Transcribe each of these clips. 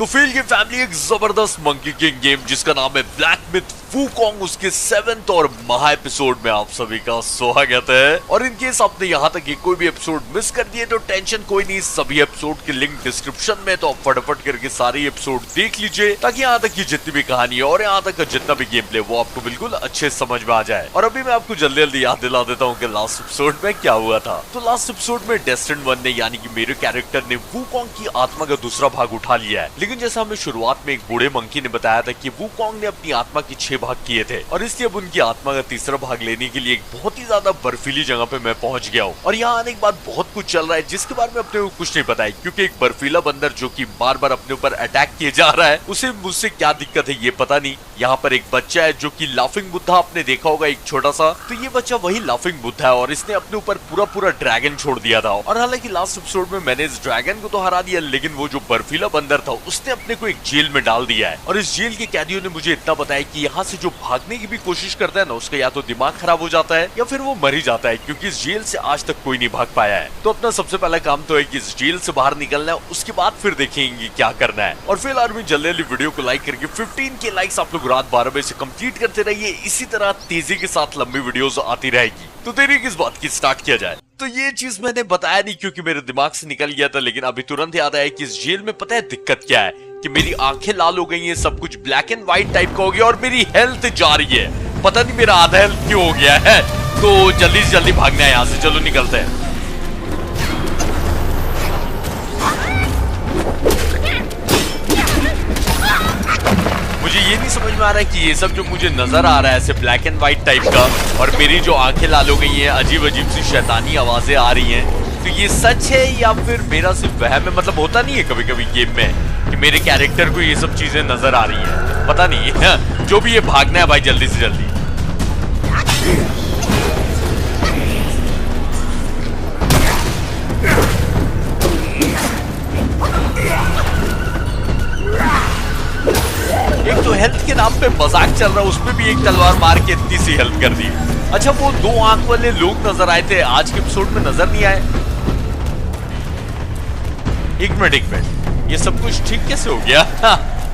तो फेल की फैमिली एक जबरदस्त मंकी किंग गेम जिसका नाम है ब्लैक मिथ वुकोंग उसके 7th और महा एपिसोड में आप सभी का स्वागत है। और इन केस आपने यहाँ तक ये कोई भी एपिसोड मिस कर दिए तो टेंशन कोई नहीं, सभी एपिसोड के लिंक डिस्क्रिप्शन में, तो आप फटाफट करके सारे एपिसोड देख लीजिए ताकि यहाँ तक की जितनी भी कहानी है और यहाँ तक का जितना भी गेम प्ले वो आपको बिल्कुल अच्छे समझ में आ जाए। और अभी मैं आपको जल्दी जल्दी याद दिला देता हूँ कि लास्ट एपिसोड में क्या हुआ था। तो लास्ट एपिसोड में डेस्टिन 1 ने यानी कि मेरे कैरेक्टर ने वुकोंग की आत्मा का दूसरा भाग उठा लिया है, लेकिन जैसा हमें शुरुआत में एक बूढ़े मंकी ने बताया था कि वुकोंग ने अपनी आत्मा की 6 भाग किए थे और इसलिए अब उनकी आत्मा का तीसरा भाग लेने के लिए एक बहुत ही ज्यादा बर्फीली जगह पे मैं पहुंच गया हूँ। और यहाँ आने के बाद बहुत कुछ चल रहा है जिसके बारे में अपने को कुछ नहीं पता है, क्योंकि एक बर्फीला बंदर जो कि बार बार अपने ऊपर अटैक किए जा रहा है, उसे मुझसे क्या दिक्कत है ये पता नहीं। यहाँ पर एक बच्चा है जो कि लाफिंग बुद्धा आपने देखा होगा एक छोटा सा, तो ये बच्चा वही लाफिंग बुद्धा है और इसने अपने ऊपर पूरा ड्रैगन छोड़ दिया था। और हालांकि लास्ट एपिसोड में मैंने इस ड्रैगन को तो हरा दिया, लेकिन वो जो बर्फीला बंदर था उसने अपने को एक जेल में डाल दिया है। और इस जेल के कैदियों ने मुझे इतना बताया कि यहाँ से जो भागने की भी कोशिश करता है ना, उसका या तो दिमाग खराब हो जाता है या फिर वो मर ही जाता है, क्योंकि इस जेल से आज तक कोई नहीं भाग पाया है। तो अपना सबसे पहला काम तो है कि इस जेल से बाहर निकलना है, उसके बाद फिर देखेंगे क्या करना है। और फिलहाल भी जल्दी जल्दी वीडियो को लाइक करके 15 के लाइक्स आप लोग रात 12 बजे से कंप्लीट करते रहिए, इसी तरह तेजी के साथ लंबी वीडियोस आती रहेगी। तो देरी किस बात की, स्टार्ट किया जाए। तो ये चीज मैंने बताया नहीं क्योंकि मेरे दिमाग से निकल गया था, लेकिन अभी तुरंत याद आया कि इस जेल में पता है दिक्कत क्या है, कि मेरी आंखें लाल हो गई हैं, सब कुछ ब्लैक एंड व्हाइट टाइप का हो गया और मेरी हेल्थ जा रही है, पता नहीं मेरा आधा हेल्थ क्यों हो गया है। तो जल्दी से जल्दी भागना है यहाँ से, चलो निकलते हैं। मुझे ये नहीं समझ में आ रहा है कि ये सब जो मुझे नजर आ रहा है ऐसे ब्लैक एंड व्हाइट टाइप का, और मेरी जो आंखें लाल हो गई हैं, अजीब अजीब सी शैतानी आवाजें आ रही हैं, तो ये सच है या फिर मेरा सिर्फ वहम है। मतलब होता नहीं है कभी कभी गेम में कि मेरे कैरेक्टर को ये सब चीजें नजर आ रही हैं, पता नहीं है। जो भी ये भागना है भाई जल्दी से जल्दी। एक तो हेल्थ के नाम पे मजाक चल रहा है, उसमें भी एक तलवार मार के इतनी सी हेल्प कर दी। अच्छा वो 2 आंख वाले लोग नजर आए थे, आज के एपिसोड में नजर नहीं आए। एक मिनट, ये सब कुछ ठीक कैसे हो गया?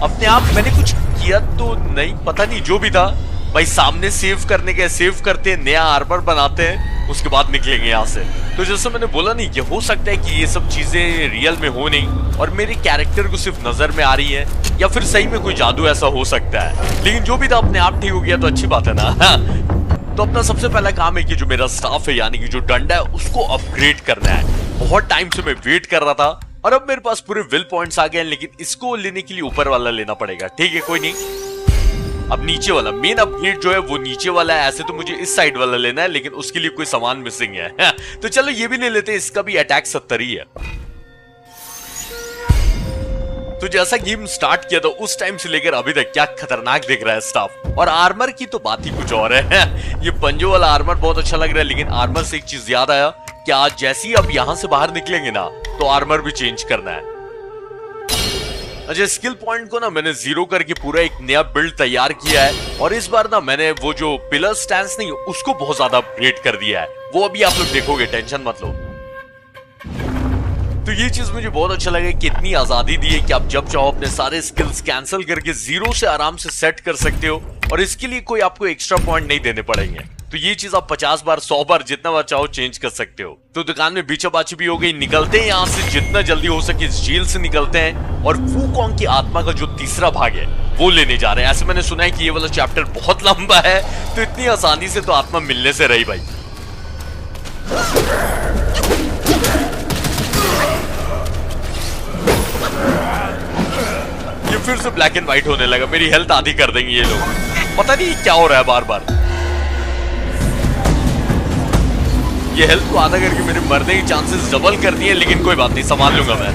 अपने आप मैंने कुछ किया तो नहीं, पता नहीं, जो भी था भाई सामने सेव करने के सेव करते हैं, नया आर्मर बनाते हैं, उसके बाद निकलेंगे यहाँ से। तो जैसे मैंने बोला नहीं कि हो सकता है कि ये सब चीजें रियल में हो नहीं और मेरे कैरेक्टर को सिर्फ नजर में आ रही है, या फिर सही में कोई जादू ऐसा हो सकता है। लेकिन जो भी था अपने आप ठीक हो गया तो अच्छी बात है ना। तो अपना सबसे पहला काम है कि जो मेरा स्टाफ है यानी कि जो डंडा है उसको अपग्रेड करना है। बहुत टाइम से मैं वेट कर रहा था और अब मेरे पास पूरे विल पॉइंट्स आ गए, लेकिन इसको लेने के लिए ऊपर वाला लेना पड़ेगा। ठीक है कोई नहीं, अब नीचे वाला मेन अपग्रेड जो है वो नीचे वाला है। ऐसे तो मुझे इस साइड वाला लेना है, लेकिन उसके लिए कोई सामान मिसिंग है। तो चलो ये भी ले लेते हैं, इसका भी अटैक 70 ही है। तो जैसा गेम स्टार्ट किया था उस टाइम से लेकर अभी तक क्या खतरनाक दिख रहा है स्टाफ। और आर्मर की तो बात ही कुछ और है। ये पंजों वाला आर्मर बहुत अच्छा लग रहा है, लेकिन आर्मर से एक चीज याद आया कि आज जैसे ही अब यहां से बाहर निकलेंगे ना तो आर्मर भी चेंज करना है। अच्छा स्किल पॉइंट को ना मैंने 0 करके पूरा एक नया बिल्ड तैयार किया है, और इस बार ना मैंने वो जो पिलर स्टैंस नहीं उसको बहुत ज्यादा अपग्रेड कर दिया है। वो अभी आप लोग देखोगे, टेंशन मत लो। तो ये चीज मुझे बहुत अच्छा लगा कि इतनी आजादी दी है कि आप जब चाहो अपने सारे स्किल्स कैंसिल करके 0 से आराम से सेट कर सकते हो, और इसके लिए कोई आपको एक्स्ट्रा पॉइंट नहीं देने पड़ेंगे। तो ये चीज आप 50 बार 100 बार जितना बार चाहो चेंज कर सकते हो। तो दुकान में बीचाबाची भी हो गई, निकलते हैं यहाँ से, जितना जल्दी हो सके इस जेल से निकलते हैं और वुकोंग की आत्मा का जो तीसरा भाग है वो लेने जा रहे हैं। ऐसे मैंने सुना है कि ये वाला चैप्टर बहुत लंबा है, तो इतनी आसानी से तो आत्मा मिलने से रही भाई। ये फिर से ब्लैक एंड व्हाइट होने लगा, मेरी हेल्थ आधी कर देंगे ये लोग, पता नहीं क्या हो रहा है बार बार। ये हेल्थ को आधा करके मेरे मरने की चांसेस डबल कर दिए, लेकिन कोई बात नहीं, संभाल लूंगा मैं।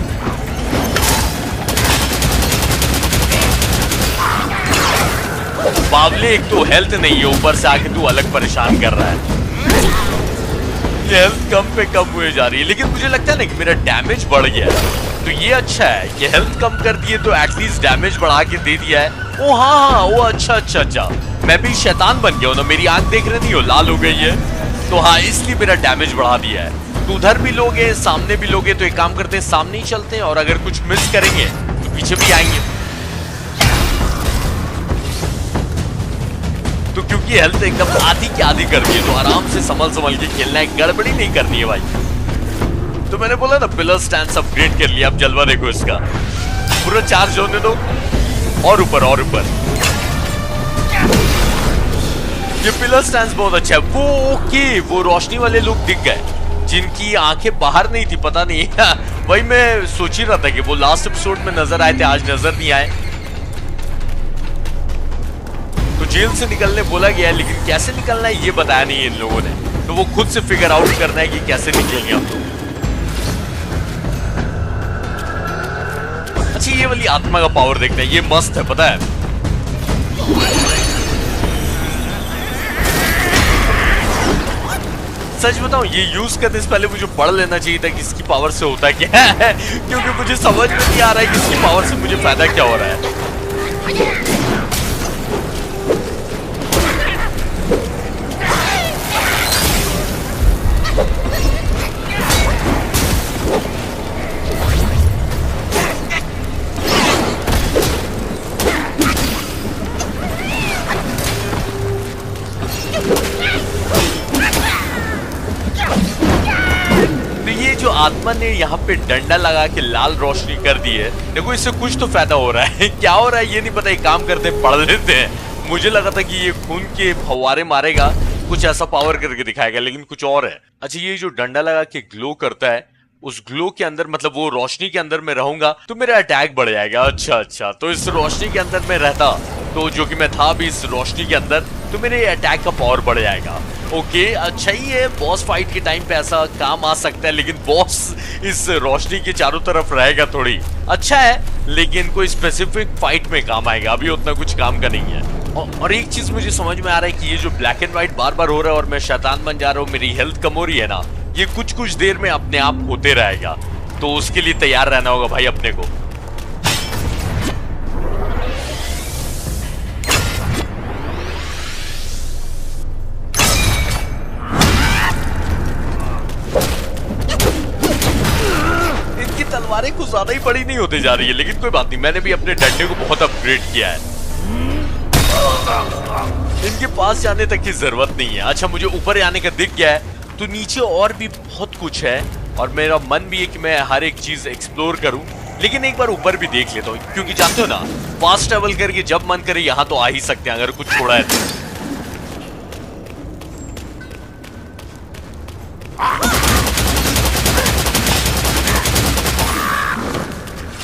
बावले एक तो हेल्थ नहीं है, ऊपर से आके तू अलग परेशान कर रहा है। ये हेल्थ कम पे कम हुए जा रही है, लेकिन मुझे लगता है ना कि मेरा डैमेज बढ़ गया है, तो ये अच्छा है। ये हेल्थ कम कर दिए तो एटलीस्ट डैमेज बढ़ा के दे दिया है। ओ हाँ, वो अच्छा, मैं भी शैतान बन गया हूं ना, मेरी आंख देख रहे नहीं हो, लाल हो गई है, तो हाँ इसलिए मेरा डैमेज बढ़ा दिया है। तो उधर भी लोगे, सामने भी लोगे, तो एक काम करते हैं सामने ही चलते हैं, और अगर कुछ मिस करेंगे पीछे भी आएंगे। तो क्योंकि हेल्थ एकदम आधी की आधी कर दी है, तो आराम से संभल के खेलना है, गड़बड़ी नहीं करनी है भाई। तो मैंने बोला ना पिलर स्टैंस अपग्रेड कर लिया, अब जलवा देखो इसका, पूरा चार्ज होने दो, और ऊपर और ऊपर। ये पिलर स्टैंस बहुत अच्छा है। वो ओके, वो रोशनी वाले लोग दिख गए जिनकी आंखें बाहर नहीं थी, पता नहीं वही मैं सोच ही रहा था कि वो लास्ट एपिसोड में नजर आए थे, आज नजर नहीं आए। तो जेल से निकलने बोला गया है, लेकिन कैसे निकलना है ये बताया नहीं इन लोगों ने, तो वो खुद से फिगर आउट करना है कि कैसे निकलेंगे हम लोग। अच्छा, ये वाली आत्मा का पावर देखते हैं, ये मस्त है, पता है। सच बताऊं, ये यूज करने से पहले मुझे पढ़ लेना चाहिए था कि इसकी पावर से होता क्या है क्योंकि मुझे समझ में नहीं आ रहा है कि इसकी पावर से मुझे फायदा क्या हो रहा है। आत्मा ने यहाँ पे डंडा लगा के लाल रोशनी कर दी है, देखो इससे कुछ तो फायदा हो रहा है। क्या हो रहा है ये नहीं पता, एक काम करते पढ़ लेते हैं। मुझे लगा था कि ये खून के फव्वारे मारेगा, कुछ ऐसा पावर करके दिखाएगा, लेकिन कुछ और है। अच्छा, ये जो डंडा लगा के ग्लो करता है, उस ग्लो के अंदर मतलब वो रोशनी के अंदर में रहूंगा तो मेरा अटैक बढ़ जाएगा। अच्छा, तो इस रोशनी के अंदर में रहता तो जो कि मैं था भी इस रोशनी के अंदर, तो मेरे अटैक का पावर बढ़ जाएगा। ओके, अच्छा ही है, बॉस फाइट के टाइम पे ऐसा काम आ सकता है, लेकिन बॉस इस रोशनी के चारों तरफ रहेगा थोड़ी अच्छा है, लेकिन कोई स्पेसिफिक फाइट में काम आएगा, अभी उतना कुछ काम का नहीं है। और एक चीज मुझे समझ में आ रहा है कि ये जो ब्लैक एंड व्हाइट बार बार हो रहा है और मैं शैतान बन जा रहा हूँ, मेरी हेल्थ कम हो रही है ना, ये कुछ देर में अपने आप होते रहेगा, तो उसके लिए तैयार रहना होगा भाई अपने को। तलवारें कुछ ज्यादा ही बड़ी नहीं होती जा रही है, लेकिन कोई बात नहीं, मैंने भी अपने डंडे को बहुत अपग्रेड किया है, इनके पास जाने तक की जरूरत नहीं है। अच्छा, मुझे ऊपर आने का दिख गया है, तो नीचे और भी बहुत कुछ है और मेरा मन भी है कि मैं हर एक चीज एक्सप्लोर करूं, लेकिन एक बार ऊपर भी देख लेता हूं, क्योंकि जानते हो ना, फास्ट ट्रेवल करके जब मन करे यहां तो आ ही सकते हैं अगर कुछ छोड़ा है तो।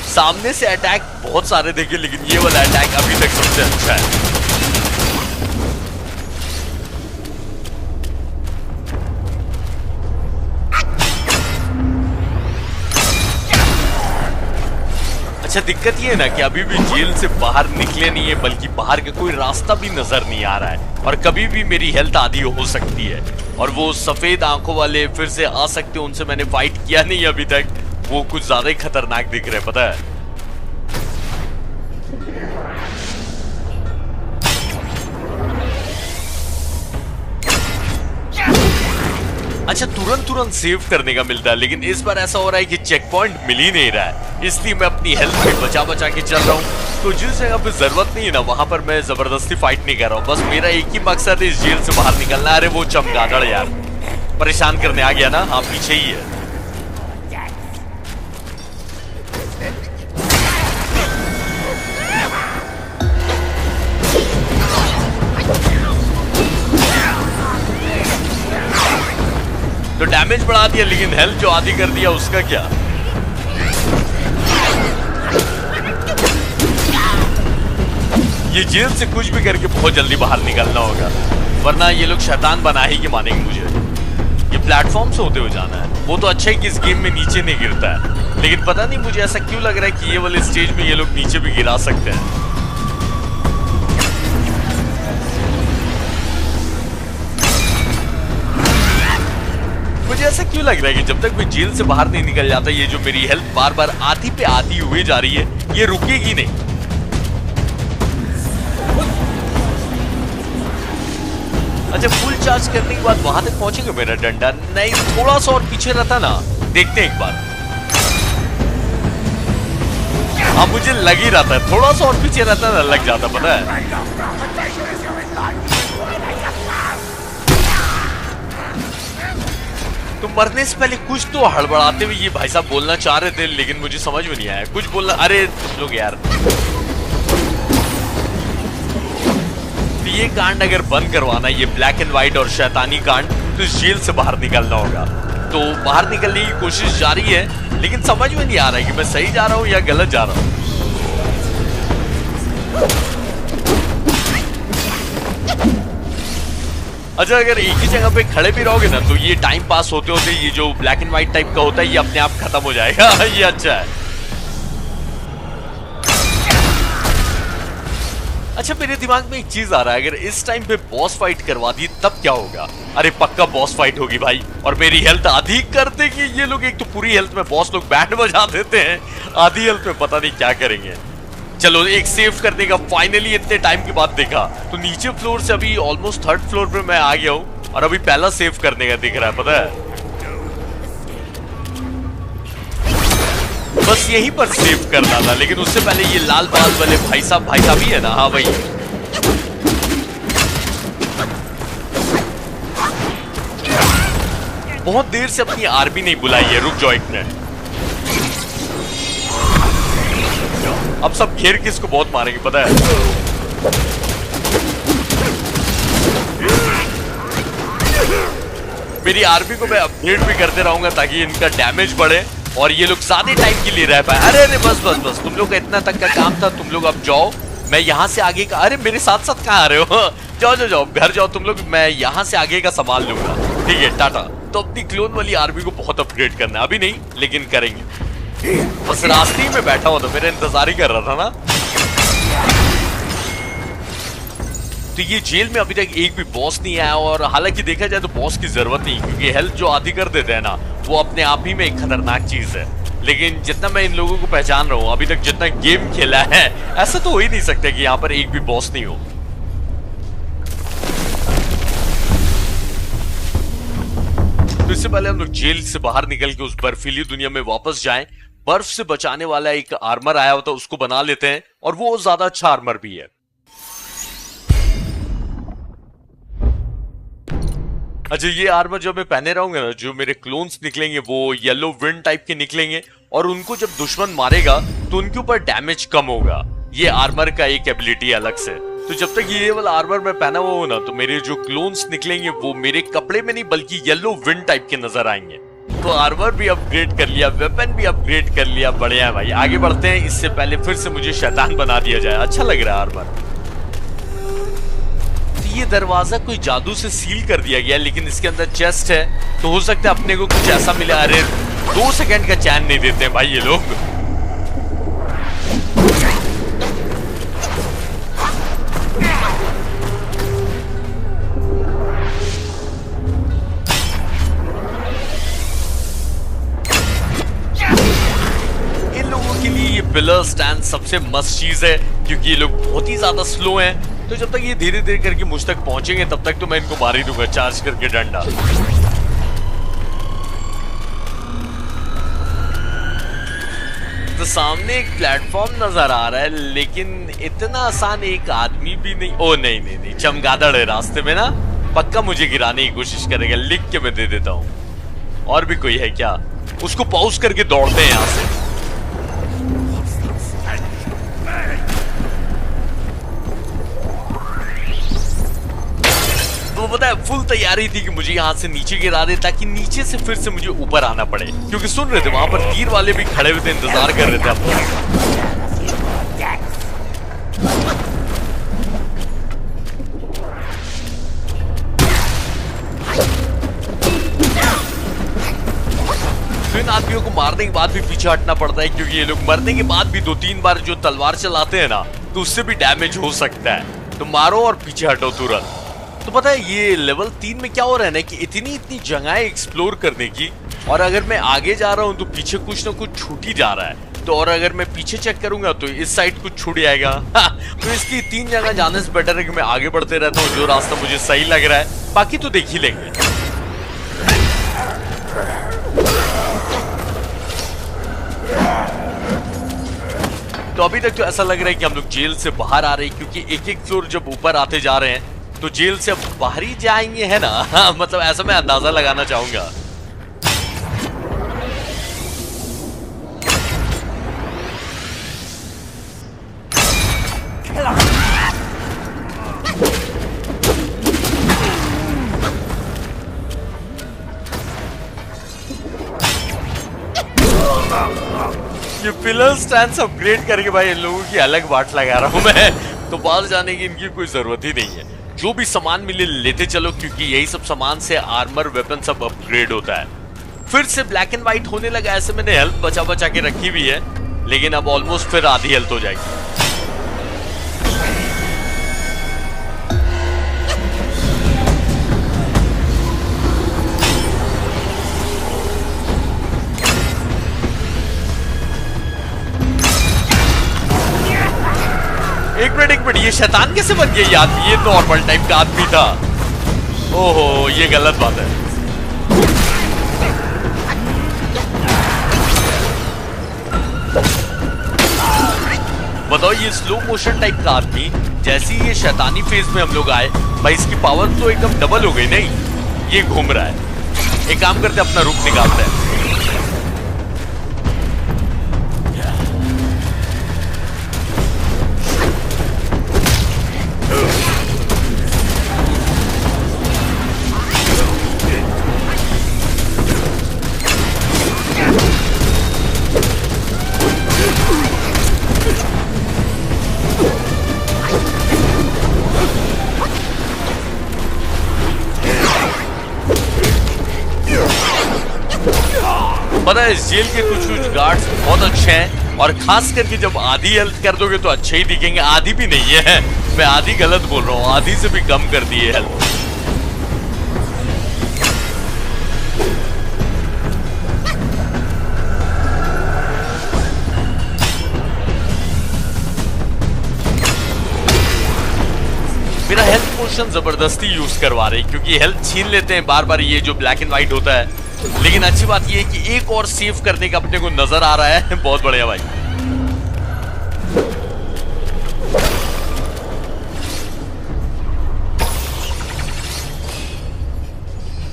सामने से अटैक बहुत सारे देखे, लेकिन ये वाला अटैक अभी तक सबसे अच्छा है। अच्छा, दिक्कत ये है ना कि अभी भी जेल से बाहर निकले नहीं है, बल्कि बाहर का कोई रास्ता भी नजर नहीं आ रहा है, और कभी भी मेरी हेल्थ आधी हो सकती है, और वो सफेद आंखों वाले फिर से आ सकते हैं, उनसे मैंने फाइट किया नहीं अभी तक, वो कुछ ज्यादा ही खतरनाक दिख रहे, पता है। अच्छा, तुरंत सेव करने का मिलता है, लेकिन इस बार ऐसा हो रहा है कि चेक पॉइंट मिल ही नहीं रहा है, इसलिए मैं अपनी हेल्थ में बचा के चल रहा हूँ। तो जिस जगह पे जरूरत नहीं है ना, वहां पर मैं जबरदस्ती फाइट नहीं कर रहा हूँ, बस मेरा एक ही मकसद है इस जेल से बाहर निकलना। अरे वो चमगादड़ यार परेशान करने आ गया ना, हाँ पीछे ही है। तो डैमेज बढ़ा दिया, लेकिन हेल्थ जो आधी कर दिया उसका क्या। ये जेल से कुछ भी करके बहुत जल्दी बाहर निकलना होगा, वरना ये लोग शैतान बना ही के मानेंगे मुझे। ये प्लेटफॉर्म से होते हुए जाना है, वो तो अच्छा है कि इस गेम में नीचे नहीं गिरता है, लेकिन पता नहीं मुझे ऐसा क्यों लग रहा है कि ये वाले स्टेज में ये लोग नीचे भी गिरा सकते हैं। मुझे ऐसा क्यों लग रहा है कि जब तक मैं जेल से बाहर नहीं निकल जाता, ये जो मेरी हेल्थ बार बार आधी पे आधी हुई जा रही है, ये रुकेगी नहीं। अच्छा, फुल चार्ज करने के बाद वहां तक पहुंचेगा मेरा डंडा? नहीं, थोड़ा सा और पीछे रहता ना, देखते हैं एक बार। हाँ मुझे लग ही रहा था, थोड़ा सा और पीछे रहता ना लग जाता, पता है। तो मरने से पहले कुछ तो हड़बड़ाते हुए ये भाई साहब बोलना चाह रहे थे, लेकिन मुझे समझ में नहीं आया कुछ बोलना। अरे तुम लोग यार, तो ये कांड अगर बंद करवाना, ये ब्लैक एंड व्हाइट और शैतानी कांड, तो इस जेल से बाहर निकलना होगा। तो बाहर निकलने की कोशिश जारी है, लेकिन समझ में नहीं आ रहा है कि मैं सही जा रहा हूं या गलत जा रहा हूं। अच्छा, अगर एक ही जगह पे खड़े भी रहोगे ना, तो ये टाइम पास होते होते ये जो ब्लैक एंड व्हाइट टाइप का होता है, ये अपने आप खत्म हो जाएगा। ये अच्छा है। अच्छा, मेरे दिमाग में एक चीज आ रहा है, अगर इस टाइम पे बॉस फाइट करवा दी तब क्या होगा? अरे पक्का बॉस फाइट होगी भाई, और मेरी हेल्थ आधी कर देगी ये लोग। एक तो पूरी हेल्थ में बॉस लोग बैंड बजा देते हैं, आधी हेल्थ में पता नहीं क्या करेंगे। चलो, एक सेव करने का फाइनली इतने टाइम के बाद देखा, तो नीचे फ्लोर से अभी ऑलमोस्ट थर्ड फ्लोर पे मैं आ गया हूं, और अभी पहला सेव करने का दिख रहा है, पता है। बस यहीं पर सेव करना था, लेकिन उससे पहले ये लाल बाल वाले भाई साहब ही है ना? हाँ भाई, बहुत देर से अपनी आर्मी नहीं बुलाई है, रुक जाओ एक मिनट। अब सब घेर के इसको बहुत मारेंगे, पता है। मेरी आर्मी को मैं अपडेट भी करते रहूंगा ताकि इनका डैमेज बढ़े और ये लोग ज्यादा टाइम के लिए रह पाए। अरे अरे बस बस बस, तुम लोग का इतना तक का काम था, तुम लोग अब जाओ। मैं यहाँ से आगे का, अरे मेरे साथ साथ कहाँ आ रहे हो? जाओ जाओ जाओ, घर जाओ तुम लोग, मैं यहाँ से आगे का संभाल लूंगा, ठीक है, टाटा। तो अपनी क्लोन वाली आर्मी को बहुत अपग्रेड करना है, अभी नहीं लेकिन करेंगे। बस रास्ते में बैठा हुआ था, मेरा इंतजार ही कर रहा था ना। तो ये जेल में अभी तक एक भी बॉस नहीं आया, और हालांकि देखा जाए तो बॉस की जरूरत नहीं, क्योंकि हेल्थ जो आधी कर देते हैं ना, वो अपने आप ही में एक खतरनाक चीज है। लेकिन जितना मैं इन लोगों को पहचान रहा हूं, अभी तक जितना गेम खेला है, ऐसा तो हो ही नहीं सकता कि यहाँ पर एक भी बॉस नहीं हो। तो इससे पहले हम लोग जेल से बाहर निकल के उस बर्फीली दुनिया में वापस जाएं। बर्फ से बचाने वाला एक आर्मर आया होता है, उसको बना लेते हैं, और वो ज्यादा अच्छा आर्मर भी है। अच्छा, ये आर्मर जब मैं पहने रहूंगा ना, जो मेरे क्लोन्स निकलेंगे वो येलो विंड टाइप के निकलेंगे, और उनको जब दुश्मन मारेगा तो उनके ऊपर डैमेज कम होगा। ये आर्मर का एक एबिलिटी अलग से। तो जब तक ये वाला आर्मर मैं पहना हुआ हूं ना, तो मेरे जो क्लोन्स निकलेंगे वो मेरे कपड़े में नहीं बल्कि येलो विंड टाइप के नजर आएंगे। तो आर्मर भी अपग्रेड कर लिया, वेपन भी अपग्रेड कर लिया, बढ़िया है भाई। आगे बढ़ते हैं, इससे पहले फिर से मुझे शैतान बना दिया जाए। अच्छा लग रहा है आर्मर। ये दरवाजा कोई जादू से सील कर दिया गया, लेकिन इसके अंदर चेस्ट है, तो हो सकता है अपने को कुछ ऐसा मिले। अरे 2 सेकंड का चैन नहीं देते हैं भाई ये लोग। इन लोगों के लिए ये पिलर स्टैंड सबसे मस्त चीज है, क्योंकि ये लोग बहुत ही ज्यादा स्लो हैं। तो जब तक ये धीरे धीरे करके मुझ तक पहुंचेंगे, तब तक तो मैं इनको मार ही दूंगा चार्ज करके डंडा। तो सामने एक प्लेटफॉर्म नजर आ रहा है, लेकिन इतना आसान एक आदमी भी नहीं। ओ नहीं नहीं नहीं, चमगादड़ है रास्ते में ना, पक्का मुझे गिराने की कोशिश करेगा। लिख के मैं दे देता हूं। और भी कोई है क्या? उसको पॉज करके दौड़ते हैं यहां से। तो पता है, फुल तैयारी थी कि मुझे यहाँ से नीचे गिरा दे, ताकि नीचे से फिर से मुझे ऊपर आना पड़े, क्योंकि सुन रहे थे वहां पर तीर वाले भी खड़े हुए थे, इंतजार कर रहे थे अपना। तो इन आदमियों को मारने के बाद भी पीछे हटना पड़ता है, क्योंकि ये लोग मरने के बाद भी 2-3 बार जो तलवार चलाते हैं ना, तो उससे भी डैमेज हो सकता है। तो मारो और पीछे हटो तुरंत। तो पता है ये लेवल 3 में क्या हो रहा है ना, कि इतनी जगह एक्सप्लोर करने की, और अगर मैं आगे जा रहा हूं तो पीछे कुछ ना कुछ छूट ही जा रहा है। तो और अगर मैं पीछे चेक करूंगा तो इस साइड कुछ छूट जाएगा। तो इसलिए 3 जगह जाने से बेटर है कि मैं आगे बढ़ते रहता हूँ, जो रास्ता मुझे सही लग रहा है। बाकी तो देख ही लेंगे। तो अभी तक तो ऐसा लग रहा है कि हम लोग जेल से बाहर आ रहे हैं, क्योंकि एक एक फ्लोर जब ऊपर आते जा रहे हैं तो जेल से अब बाहर ही जाएंगे, है ना। हाँ, मतलब ऐसा मैं अंदाजा लगाना चाहूंगा। ये पिलर स्टैंड्स अपग्रेड करके भाई इन लोगों की अलग बाट लगा रहा हूं मैं, तो बाहर जाने की इनकी कोई जरूरत ही नहीं है। जो भी सामान मिले लेते चलो, क्योंकि यही सब सामान से आर्मर वेपन सब अपग्रेड होता है। फिर से ब्लैक एंड व्हाइट होने लगा, ऐसे मैंने हेल्थ बचा बचा के रखी भी है, लेकिन अब ऑलमोस्ट फिर आधी हेल्थ हो जाएगी। एक मिनट, ये शैतान कैसे बन गया? ये आदमी, ये नॉर्मल टाइप का आदमी था। ओहो, ये गलत बात है। बताओ, ये स्लो मोशन टाइप का आदमी, जैसे ही ये शैतानी फेज में हम लोग आए भाई, इसकी पावर तो एकदम डबल हो गई। नहीं, ये घूम रहा है। एक काम करते, अपना रुख निकालते हैं। पता है, इस जेल के कुछ कुछ गार्ड्स बहुत अच्छे हैं, और खास करके जब आधी हेल्थ कर दोगे तो अच्छे ही दिखेंगे। आधी भी नहीं है, मैं आधी गलत बोल रहा हूँ, आधी से भी कम कर दी है हेल्थ। मेरा हेल्थ पोशन जबरदस्ती यूज करवा रहे, क्योंकि हेल्थ छीन लेते हैं बार बार ये जो ब्लैक एंड व्हाइट होता है। लेकिन अच्छी बात ये है कि एक और सेव करने का अपने को नजर आ रहा है। बहुत बढ़िया भाई।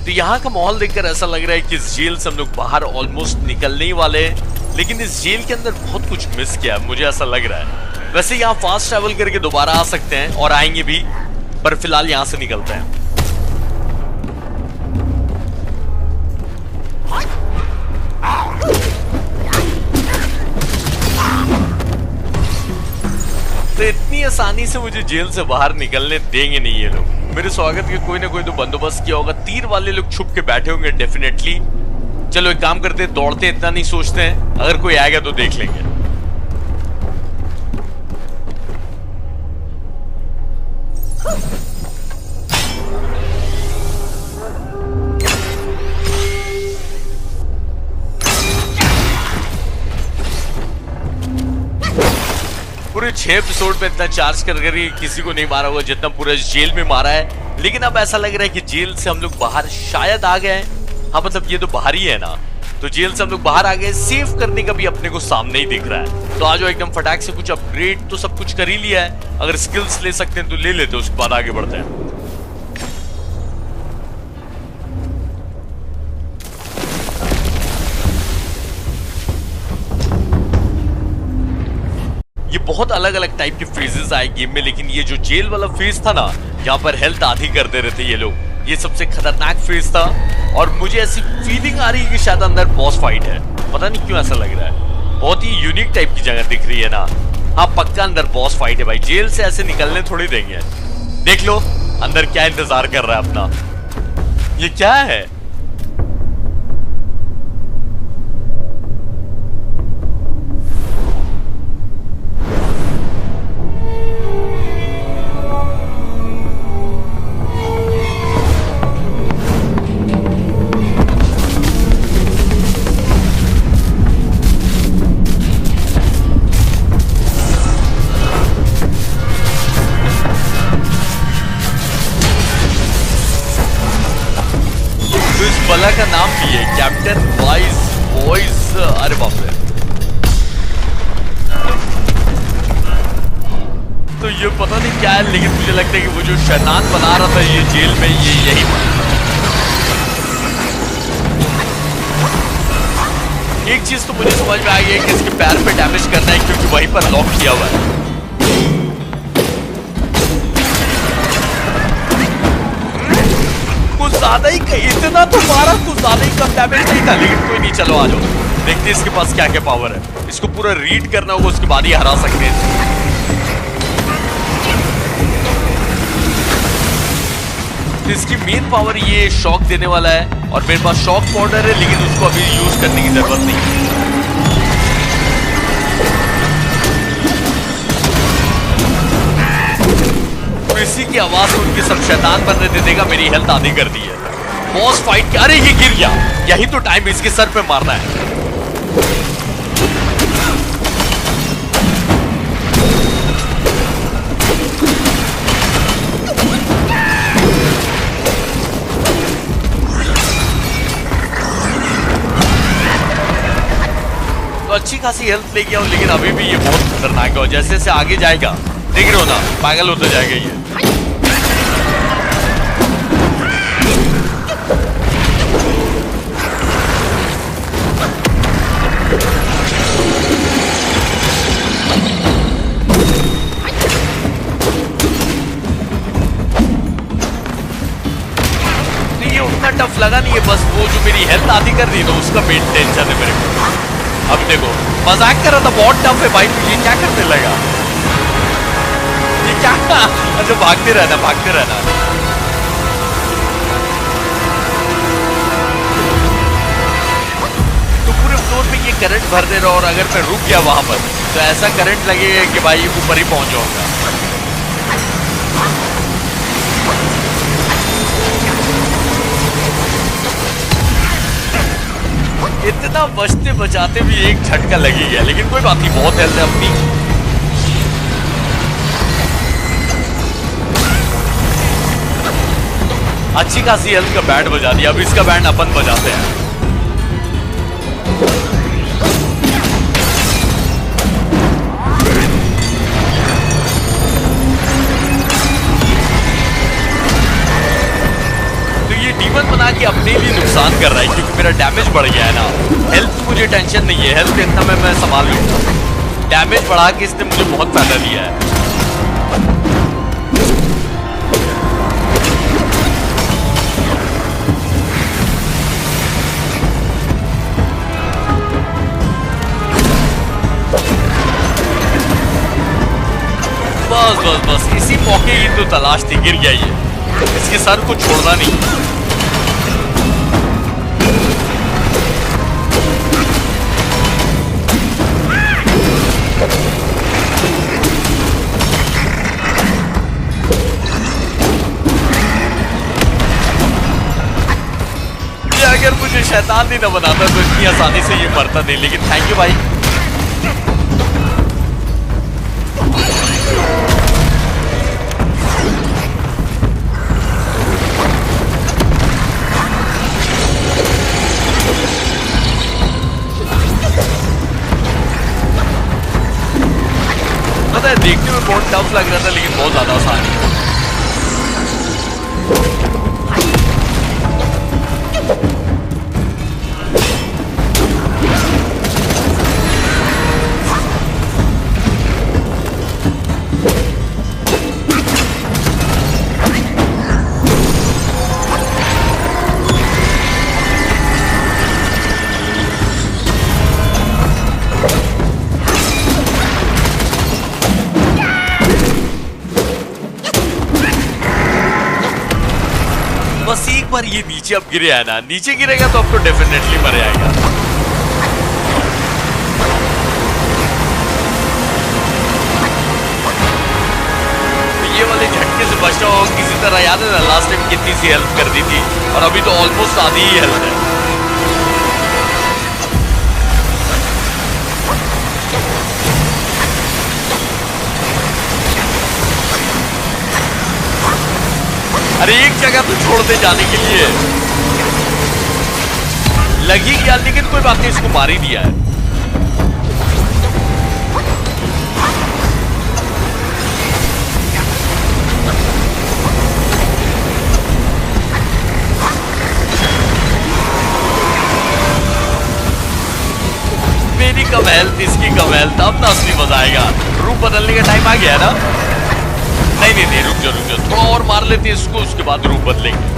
तो यहाँ का माहौल देखकर ऐसा लग रहा है कि इस जेल से हम लोग बाहर ऑलमोस्ट निकलने ही वाले हैं, लेकिन इस जेल के अंदर बहुत कुछ मिस किया है, मुझे ऐसा लग रहा है। वैसे यहाँ फास्ट ट्रैवल करके दोबारा आ सकते हैं और आएंगे भी, पर फिलहाल यहाँ से निकलते हैं। तो इतनी आसानी से मुझे जेल से बाहर निकलने देंगे नहीं ये लोग। मेरे स्वागत के कोई ना कोई तो बंदोबस्त किया होगा। तीर वाले लोग छुप के बैठे होंगे डेफिनेटली। चलो एक काम करते हैं, दौड़ते इतना नहीं सोचते हैं, अगर कोई आएगा तो देख लेंगे। पूरे 6 एपिसोड में इतना चार्ज कर किसी को नहीं मारा होगा जितना पूरा जेल में मारा है। लेकिन अब ऐसा लग रहा है कि जेल से हम लोग बाहर शायद आ गए। हाँ, मतलब ये तो बाहर ही है ना, तो जेल से हम लोग बाहर आ गए। सेव करने का भी अपने को सामने ही दिख रहा है। तो आज एकदम फटाक से कुछ अपग्रेड तो सब कुछ कर ही लिया है। अगर स्किल्स ले सकते हैं तो ले लेते हैं, उसके बाद आगे बढ़ते हैं। ये बहुत अलग अलग टाइप के फेजेस आए गेम में, लेकिन ये जो जेल वाला फेज था ना, यहाँ पर हेल्थ आधी कर दे रहे थे ये लोग। ये सबसे खतरनाक फेज था, और मुझे ऐसी फीलिंग आ रही है कि शायद अंदर बॉस फाइट है। पता नहीं क्यों ऐसा लग रहा है, बहुत ही यूनिक टाइप की जगह दिख रही है ना। हाँ, पक्का अंदर बॉस फाइट है भाई। जेल से ऐसे निकलने थोड़ी देंगे। देख लो अंदर क्या इंतजार कर रहा है अपना। ये क्या है? बला का नाम भी है, कैप्टन वॉइस। अरे बाप रे, ये पता नहीं क्या है, लेकिन मुझे लगता है कि वो जो शैतान बना रहा था ये जेल में, ये यही एक चीज तो मुझे समझ में आ गई है कि इसके पैर पे डैमेज करना है, क्योंकि वहीं पर लॉक किया हुआ है। कुछ ज्यादा ही, इतना तो मारा, कुछ ज्यादा ही कम डैमेज नहीं था, लेकिन कोई नहीं, चलो आ जाओ, देखते हैं इसके पास क्या क्या पावर है। इसको पूरा रीड करना होगा, उसके बाद ही हरा सकते हैं। तो इसकी मेन पावर ये शॉक देने वाला है, और मेरे पास शॉक पाउडर है, लेकिन उसको अभी यूज करने की जरूरत नहीं है। तो इसी की आवाज से उनके सब शैतान बनने दे देगा। मेरी हेल्थ आधी कर दी है। बॉस फाइट, अरे ये गिर गया, यही तो टाइम, इसके सर पे मारना है। अच्छी खासी हेल्थ ले गया हूं, लेकिन अभी भी ये बहुत खतरनाक है, और जैसे जैसे आगे जाएगा देख रहे हो ना, पागल होता जाएगा ये। ये उतना टफ लगा नहीं है, बस वो जो मेरी हेल्थ आधी कर दी ना, उसका मेन टेंशन है मेरे को। अब देखो, मजाक कर रहा था, बहुत टफ है भाई, ये क्या करने लगा, ये क्या, अच्छा भागते रहना, भागते रहना। तो पूरे फ्लोर में ये करंट भर दे रहा, और अगर मैं रुक गया वहां पर तो ऐसा करंट लगेगा कि भाई ऊपर ही पहुंच जाऊंगा। इतना बचते बचाते भी एक झटका लग ही गया, लेकिन कोई बात नहीं, बहुत हेल्थ है अपनी। अच्छी खासी हेल्थ का बैंड बजा दिया, अब इसका बैंड अपन बजाते हैं। डीमन बना के अपने लिए नुकसान कर रहा है, क्योंकि मेरा डैमेज बढ़ गया है ना। हेल्थ मुझे टेंशन नहीं है, हेल्थ इतना मैं संभाल लूंगा। डैमेज बढ़ा के इसने मुझे बहुत फायदा दिया है। बस बस बस, इसी मौके की तो तलाश थी, गिर गया ये, इसके सर को छोड़ना नहीं। अगर मुझे शैतान नहीं ना बनाता तो इतनी आसानी से ये मरता नहीं, लेकिन थैंक यू भाई। पता है, देखने में बहुत टफ लग रहा था, लेकिन बहुत ज्यादा आसान है। बस एक बार ये नीचे अब गिरे है ना, नीचे गिरेगा तो अब तो डेफिनेटली मर जाएगा। ये वाले झटके से बचना हो किसी तरह, याद है ना लास्ट टाइम कितनी सी हेल्प कर दी थी, और अभी तो ऑलमोस्ट आधी ही हेल्प है। अरे एक जगह तो छोड़ दे जाने के लिए, लगी गया, लेकिन कोई बात नहीं, इसको मार ही दिया है। कम हेल्थ, अब ना असली मजा आएगा। रूप बदलने का टाइम आ गया है ना? नहीं नहीं नहीं, रुक जाओ, थोड़ा और मार लेते हैं इसको, उसके बाद रूप बदलेंगे।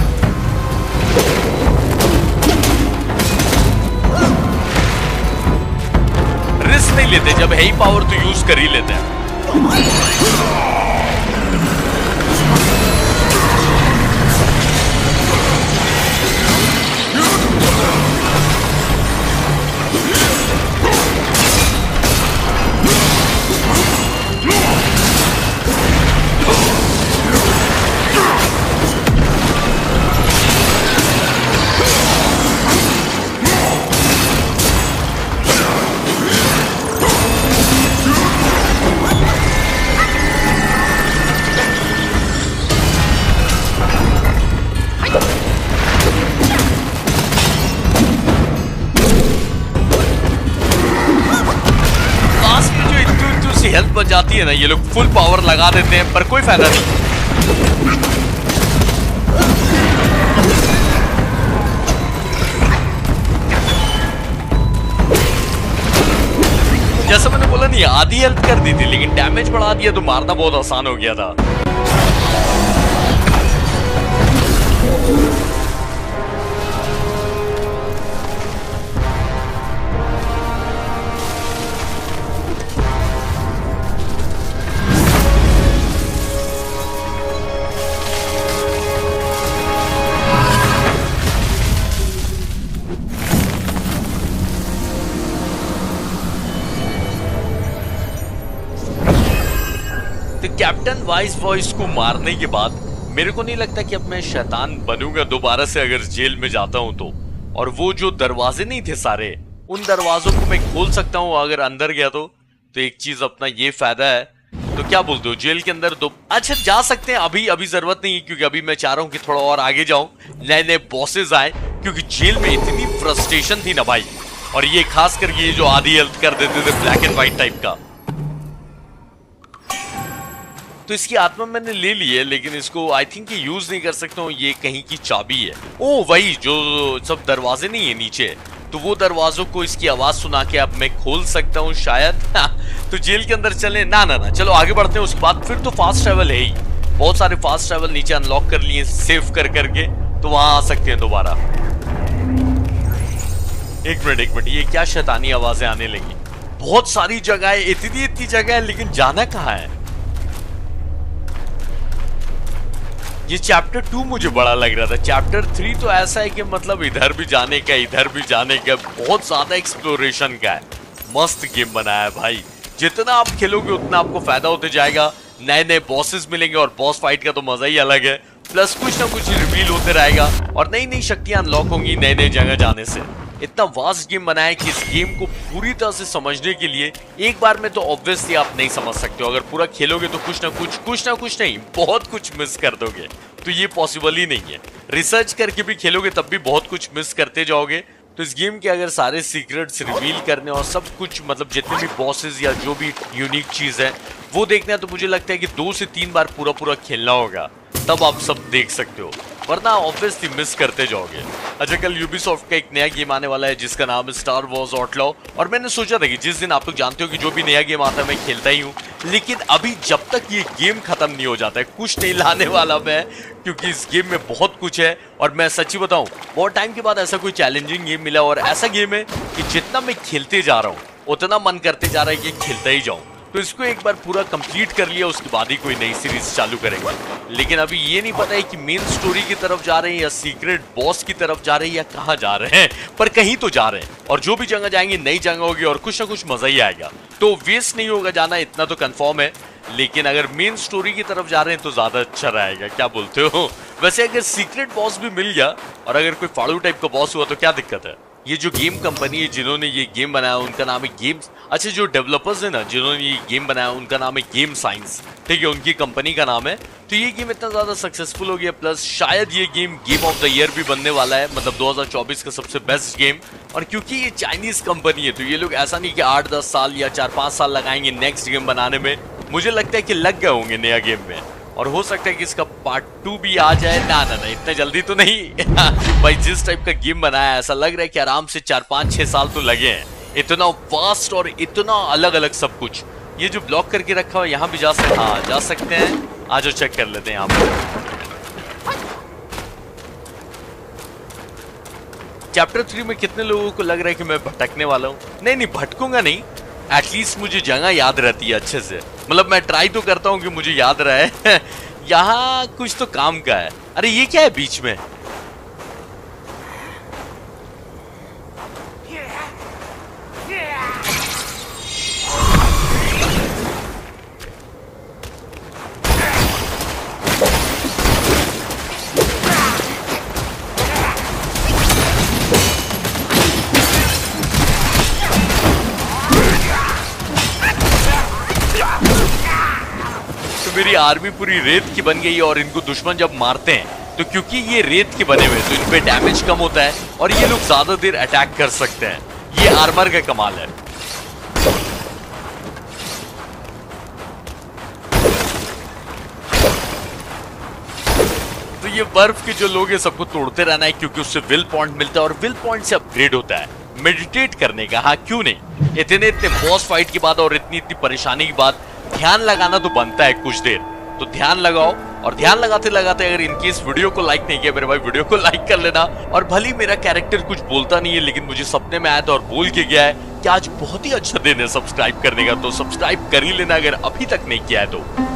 रिस्क नहीं लेते, जब है ही पावर तो यूज कर ही लेते हैं। हेल्थ बच जाती है ना, ये लोग फुल पावर लगा देते हैं, पर कोई फायदा नहीं। जैसा मैंने बोला नहीं, आधी हेल्थ कर दी थी, लेकिन डैमेज बढ़ा दिया तो मारना बहुत आसान हो गया था। कैप्टन वाइस वॉइस को मारने के बाद मेरे को नहीं लगता कि अब मैं शैतान बनूंगा दोबारा से अगर जेल में जाता हूं तो। और वो जो दरवाजे नहीं थे सारे, उन दरवाजों को मैं खोल सकता हूं अगर अंदर गया तो एक चीज अपना ये फायदा है। तो क्या बोलते हो, जेल के अंदर दो अच्छा जा सकते हैं, अभी जरूरत नहीं है, क्योंकि अभी मैं चाह रहा हूं कि थोड़ा और आगे जाऊं, नए नए बॉसेस आए, क्योंकि जेल में इतनी फ्रस्ट्रेशन थी ना भाई। और ये खास करके ये जो आधी हेल्थ कर देते थे ब्लैक एंड व्हाइट टाइप का। तो इसकी आत्मा मैंने ले ली है, लेकिन इसको आई थिंक यूज नहीं कर सकता हूँ, ये कहीं की चाबी है। ओ वही जो सब दरवाजे नहीं है नीचे, तो वो दरवाजों को इसकी आवाज सुना के अब मैं खोल सकता हूँ शायद। तो जेल के अंदर चले ना, चलो आगे बढ़ते हैं। उसके बाद फिर तो फास्ट ट्रैवल है ही, बहुत सारे फास्ट ट्रैवल नीचे अनलॉक कर लिए सेव कर करके, तो वहां आ सकते हैं दोबारा। एक मिनट, ये क्या शैतानी आवाजें आने लगी। बहुत सारी जगह है, इतनी जगह है, लेकिन जाना कहाँ है? ये चैप्टर 2 मुझे बड़ा लग रहा था। चैप्टर 3 तो ऐसा है कि मतलब इधर भी जाने का बहुत ज्यादा एक्सप्लोरेशन का है। मस्त गेम बनाया है भाई, जितना आप खेलोगे उतना आपको फायदा होते जाएगा। नए नए बॉसेस मिलेंगे और बॉस फाइट का तो मजा ही अलग है। प्लस कुछ ना कुछ रिवील होते रहेगा और नई नई शक्तियां अनलॉक होंगी नए नए जगह जाने से। इतना वास्ट गेम बनाया है कि इस गेम को पूरी तरह से समझने के लिए एक बार में तो ऑब्वियसली आप नहीं समझ सकते हो। अगर पूरा खेलोगे तो कुछ ना कुछ नहीं, बहुत कुछ मिस कर दोगे। तो ये पॉसिबल ही नहीं है। रिसर्च करके भी खेलोगे तब भी बहुत कुछ मिस करते जाओगे। तो इस गेम के अगर सारे सीक्रेट्स रिवील करने और सब कुछ मतलब जितने भी बॉसेस या जो भी यूनिक चीज है वो देखना है, तो मुझे लगता है कि 2 से 3 बार पूरा खेलना होगा, तब आप सब देख सकते हो, वरना ऑब्वियसली मिस करते जाओगे। अच्छा, कल यूबीसॉफ्ट का एक नया गेम आने वाला है जिसका नाम है स्टार वॉर्स आउटलॉ, और मैंने सोचा था कि जिस दिन आप लोग जानते हो कि जो भी नया गेम आता है मैं खेलता ही हूँ, लेकिन अभी जब तक ये गेम खत्म नहीं हो जाता है कुछ नहीं लाने वाला मैं, क्योंकि इस गेम में बहुत कुछ है। और मैं सच्ची बताऊं, बहुत टाइम के बाद ऐसा कोई चैलेंजिंग गेम मिला और ऐसा गेम है कि जितना मैं खेलते जा रहा हूँ उतना मन करते जा रहा है कि खेलता ही जाऊं। तो इसको एक बार पूरा कंप्लीट कर लिया, उसके बाद ही कोई नई सीरीज चालू करेंगे। लेकिन अभी ये नहीं पता है कि मेन स्टोरी की तरफ जा रहे हैं या सीक्रेट बॉस की तरफ जा रहे हैं या कहाँ जा रहे हैं, पर कहीं तो जा रहे हैं। और जो भी जगह जाएंगे नई जगह होगी और कुछ ना कुछ मजा ही आएगा, तो वेस्ट नहीं होगा जाना, इतना तो कंफर्म है। लेकिन अगर मेन स्टोरी की तरफ जा रहे हैं तो ज्यादा अच्छा रहेगा, क्या बोलते हो? वैसे अगर सीक्रेट बॉस भी मिल गया और अगर कोई फाड़ू टाइप का बॉस हुआ तो क्या दिक्कत है? ये जो गेम कंपनी है जिन्होंने ये गेम बनाया उनका नाम है गेम्स, अच्छा जो डेवलपर्स है ना जिन्होंने ये गेम बनाया उनका नाम है गेम साइंस, ठीक है, उनकी कंपनी का नाम है। तो ये गेम इतना ज्यादा सक्सेसफुल हो गया, प्लस शायद ये गेम ऑफ द ईयर भी बनने वाला है, मतलब 2024 का सबसे बेस्ट गेम। और क्योंकि ये चाइनीज कंपनी है तो ये लोग ऐसा नहीं कि 8-10 साल या 4-5 साल लगाएंगे नेक्स्ट गेम बनाने में, मुझे लगता है कि लग गए होंगे नया गेम में। और हो सकता है कि इसका पार्ट 2 भी आ जाए। ना इतना जल्दी तो नहीं। भाई जिस टाइप का गेम बनाया है ऐसा लग रहा है कि आराम से 4-5-6 साल तो लगे हैं इतना वास्ट और इतना अलग अलग सब कुछ। ये जो ब्लॉक करके रखा हुआ यहाँ भी जा सकते, हाँ जा सकते हैं। आज जो चेक कर लेते हैं यहाँ पर। चैप्टर 3 में कितने लोगों को लग रहा है कि मैं भटकने वाला हूँ? नहीं नहीं, भटकूंगा नहीं। एटलीस्ट मुझे जगह याद रहती है अच्छे से। मतलब मैं ट्राई तो करता हूँ कि मुझे याद रहे। यहाँ कुछ तो काम का है। अरे ये क्या है बीच में? मेरी आर्मी पूरी रेत की बन गई है और इनको दुश्मन जब मारते हैं तो क्योंकि ये रेत के बने हुए तो इन पे डैमेज कम होता है और ये लोग ज्यादा देर अटैक कर सकते हैं। ये आर्मर का कमाल है। तो ये बर्फ के जो लोग हैं सबको तोड़ते रहना है क्योंकि उससे विल पॉइंट मिलता है और विल पॉइंट से अपग्रेड होता है मेडिटेट करने का। हाँ क्यों नहीं, इतने बॉस फाइट के बाद और इतनी परेशानी के बाद ध्यान लगाना तो बनता है कुछ देर। तो ध्यान लगाओ और ध्यान लगाते लगाते अगर इनकेस वीडियो को लाइक नहीं किया मेरे भाई वीडियो को लाइक कर लेना। और भली मेरा कैरेक्टर कुछ बोलता नहीं है लेकिन मुझे सपने में आया था और बोल के गया है कि आज बहुत ही अच्छा दिन है सब्सक्राइब करने का, तो सब्सक्राइब कर ही लेना अगर अभी तक नहीं किया है तो।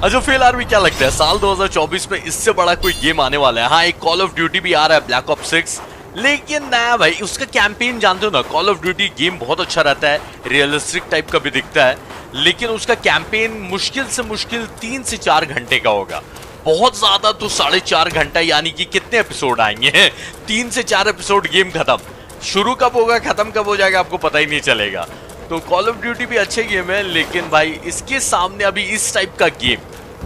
अच्छा फिलहाल भी क्या लगता है साल 2024 में इससे बड़ा कोई गेम आने वाला है? हाँ एक कॉल ऑफ ड्यूटी भी आ रहा है, ब्लैक ऑप्स 6, लेकिन नया भाई उसका कैंपेन जानते हो ना। कॉल ऑफ ड्यूटी गेम बहुत अच्छा रहता है, रियलिस्टिक टाइप का भी दिखता है, लेकिन उसका कैंपेन मुश्किल से मुश्किल 3 से 4 घंटे का होगा। बहुत ज्यादा तो 4.5 घंटा, यानी कि कितने एपिसोड आएंगे? 3 से 4 एपिसोड, गेम खत्म। शुरू कब होगा खत्म कब हो जाएगा आपको पता ही नहीं चलेगा। तो कॉल ऑफ ड्यूटी भी अच्छे गेम है लेकिन भाई इसके सामने अभी इस टाइप का गेम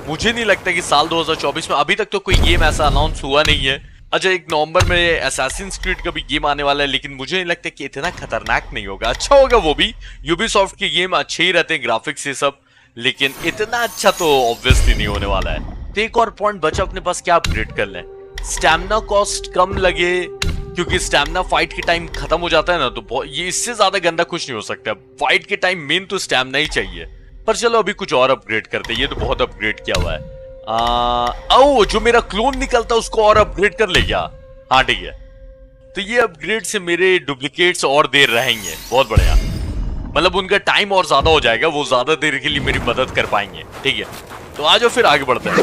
मुझे नहीं लगता कि साल 2024 में अभी तक तो कोई गेम ऐसा अनाउंस हुआ नहीं है। अच्छा 1 नवंबर में असैसिन्स क्रीड का भी गेम आने वाला है लेकिन मुझे नहीं लगता कि इतना खतरनाक नहीं होगा। अच्छा होगा वो भी, यूबीसॉफ्ट के गेम अच्छे ही रहते हैं ग्राफिक्स ये सब, लेकिन इतना अच्छा तो ऑब्वियसली नहीं होने वाला है। तो एक और पॉइंट बचा अपने पास, क्या अपग्रेड कर लें? स्टैमिना कॉस्ट कम लगे क्योंकि स्टैमिना फाइट के टाइम खत्म हो जाता है ना, तो ये इससे ज्यादा गंदा कुछ नहीं हो सकता। फाइट के टाइम मेन तो स्टैमिना ही चाहिए। पर चलो अभी कुछ और अपग्रेड करते हैं, ये तो बहुत अपग्रेड किया हुआ है। जो मेरा क्लोन निकलता है उसको और अपग्रेड कर ले क्या? हाँ ठीक है, तो ये अपग्रेड से मेरे डुप्लीकेट्स और देर रहेंगे, बहुत बढ़िया। मतलब उनका टाइम और ज्यादा हो जाएगा, वो ज्यादा देर के लिए मेरी मदद कर पाएंगे। ठीक है तो आ जाओ फिर आगे बढ़ते हैं।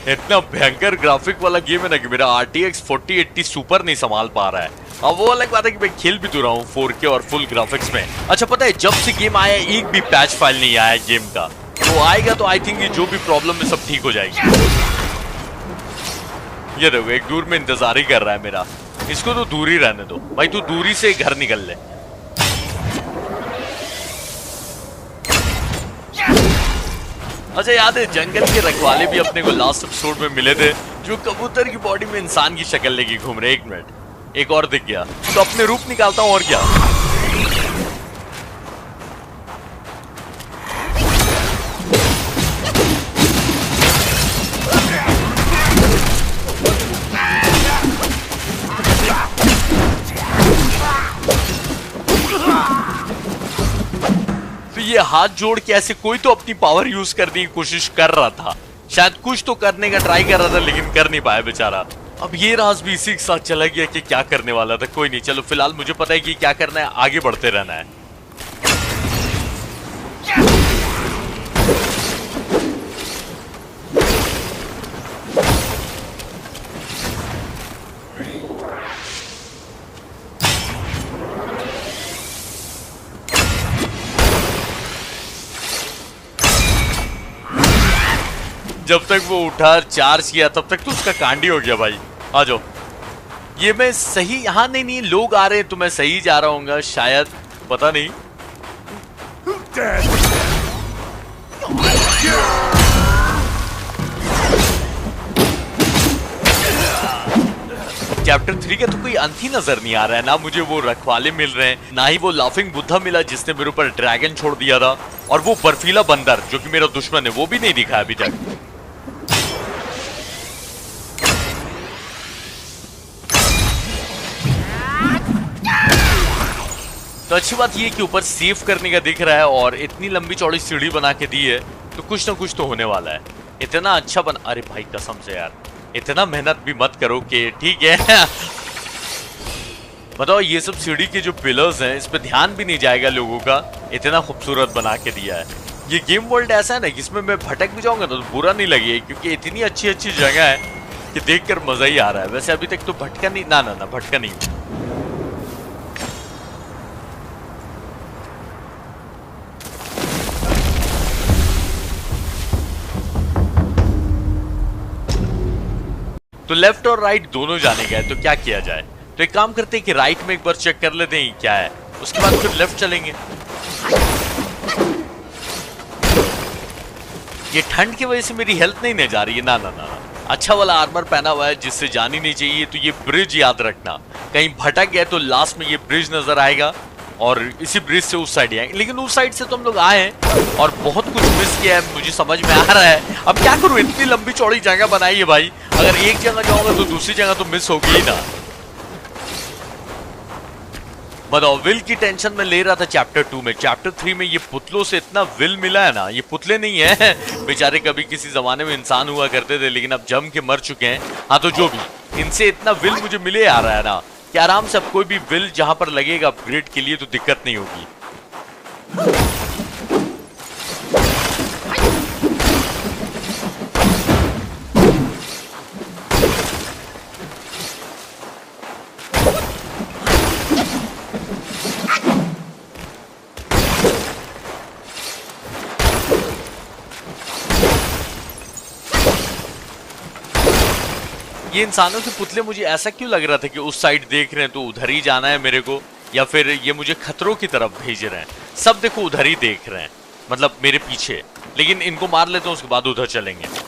इतना भयंकर ग्राफिक वाला गेम है ना कि मेरा RTX 4080 सुपर नहीं संभाल पा रहा है। अब वो अलग बात है कि मैं खेल भी तो रहा हूँ 4K और फुल ग्राफिक्स में। अच्छा पता है जब से गेम आया एक भी पैच फाइल नहीं आया गेम का, तो आएगा तो आई थिंक जो भी प्रॉब्लम है सब ठीक हो जाएगी। ये देखो एक दूर में इंतजार ही कर रहा है मेरा, इसको तो दूर ही रहने दो भाई, तू दूरी से घर निकल ले। अच्छा याद है जंगल के रखवाले भी अपने को लास्ट एपिसोड में मिले थे, जो कबूतर की बॉडी में इंसान की शक्ल लेके घूम रहे। 1 मिनट, एक और दिख गया तो अपने रूप निकालता हूं और क्या। तो ये हाथ जोड़ के ऐसे कोई तो अपनी पावर यूज करने की कोशिश कर रहा था, शायद कुछ तो करने का ट्राई कर रहा था लेकिन कर नहीं पाया बेचारा। अब ये राज भी इसी के साथ चला गया कि क्या करने वाला था। कोई नहीं, चलो फिलहाल मुझे पता है कि क्या करना है, आगे बढ़ते रहना है। जब तक वो उठा चार्ज किया तब तक तो उसका कांडी हो गया भाई। आ जाओ, ये मैं सही, हाँ नहीं लोग आ रहे हैं तो मैं सही जा रहा हूँ शायद, पता नहीं। चैप्टर 3 का तो कोई अंत ही नजर नहीं आ रहा है। ना मुझे वो रखवाले मिल रहे हैं, ना ही वो लाफिंग बुद्धा मिला जिसने मेरे ऊपर ड्रैगन छोड़ दिया था, और वो बर्फीला बंदर जो कि मेरा दुश्मन है वो भी नहीं दिखा अभी तक। तो अच्छी बात ये कि ऊपर सेव करने का दिख रहा है, और इतनी लंबी चौड़ी सीढ़ी बना के दी है तो कुछ ना कुछ तो होने वाला है। इतना अच्छा बना, अरे भाई कसम से यार इतना मेहनत भी मत करो कि ठीक है। बताओ ये सब सीढ़ी के जो पिलर्स हैं इस पे ध्यान भी नहीं जाएगा लोगों का, इतना खूबसूरत बना के दिया है। ये गेम वर्ल्ड ऐसा है ना कि इसमें मैं भटक भी जाऊंगा तो बुरा नहीं लगेगा, क्योंकि इतनी अच्छी अच्छी जगह है कि देखकर मजा ही आ रहा है। वैसे अभी तक तो भटका नहीं, ना भटका नहीं। तो लेफ्ट और राइट दोनों जाने गए, तो क्या किया जाए? तो एक काम करते हैं कि राइट में एक बार चेक कर लेते हैं क्या है, उसके बाद फिर लेफ्ट चलेंगे। ये ठंड की वजह से मेरी हेल्थ नहीं जा रही है। ना अच्छा वाला आर्मर पहना हुआ है जिससे जानी नहीं चाहिए। तो ये ब्रिज याद रखना, कहीं भटक गए तो लास्ट में ये ब्रिज नजर आएगा, और इसी ब्रिज से उस साइड आएंगे। लेकिन उस साइड से तो हम लोग आए हैं और बहुत कुछ मिस किया है, मुझे समझ में आ रहा है। अब क्या करूं, इतनी लंबी चौड़ी जगह बनाई है भाई, अगर एक जगह जाऊंगा तो दूसरी जगह तो मिस होगी ही ना। बताओ विल की टेंशन में ले रहा था चैप्टर 2 में। चैप्टर 3 में ये पुतलों से इतना विल मिला है ना, ये पुतले नहीं है बेचारे, कभी किसी जमाने में इंसान हुआ करते थे लेकिन अब जम के मर चुके हैं। हाँ तो जो भी, इनसे इतना विल मुझे मिले आ रहा है ना कि आराम से अब कोई भी विल जहां पर लगेगा अपग्रेड के लिए तो दिक्कत नहीं होगी। ये इंसानों के पुतले मुझे ऐसा क्यों लग रहा था कि उस साइड देख रहे हैं तो उधर ही जाना है मेरे को, या फिर ये मुझे खतरों की तरफ भेज रहे हैं। सब देखो उधर ही देख रहे हैं, मतलब मेरे पीछे। लेकिन इनको मार लेते हैं उसके बाद उधर चलेंगे।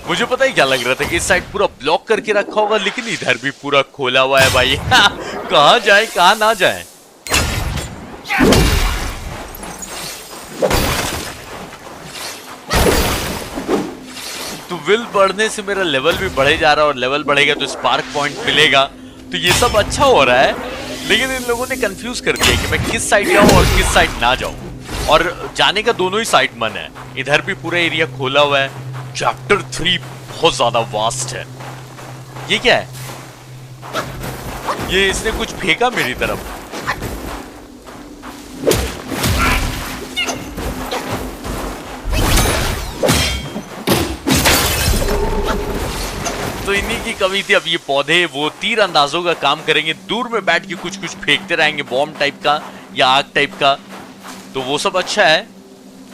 मुझे पता ही क्या लग रहा था कि इस साइड पूरा ब्लॉक करके रखा होगा, लेकिन इधर भी पूरा खोला हुआ है भाई। कहां जाए कहां ना जाए। तो विल बढ़ने से मेरा लेवल भी बढ़े जा रहा है, और लेवल बढ़ेगा तो स्पार्क पॉइंट मिलेगा। तो ये सब अच्छा हो रहा है, लेकिन इन लोगों ने कंफ्यूज कर दिया कि मैं किस साइड जाऊं और किस साइड ना जाऊं। और जाने का दोनों ही साइड मन है, इधर भी पूरा एरिया खोला हुआ है। चैप्टर 3 बहुत ज्यादा वास्ट है। ये क्या है? ये इसने कुछ फेंका मेरी तरफ। तो इन्हीं की कमी थी। अब ये पौधे वो तीर अंदाजों का काम करेंगे, दूर में बैठ के कुछ कुछ फेंकते रहेंगे, बॉम्ब टाइप का या आग टाइप का। तो वो सब अच्छा है।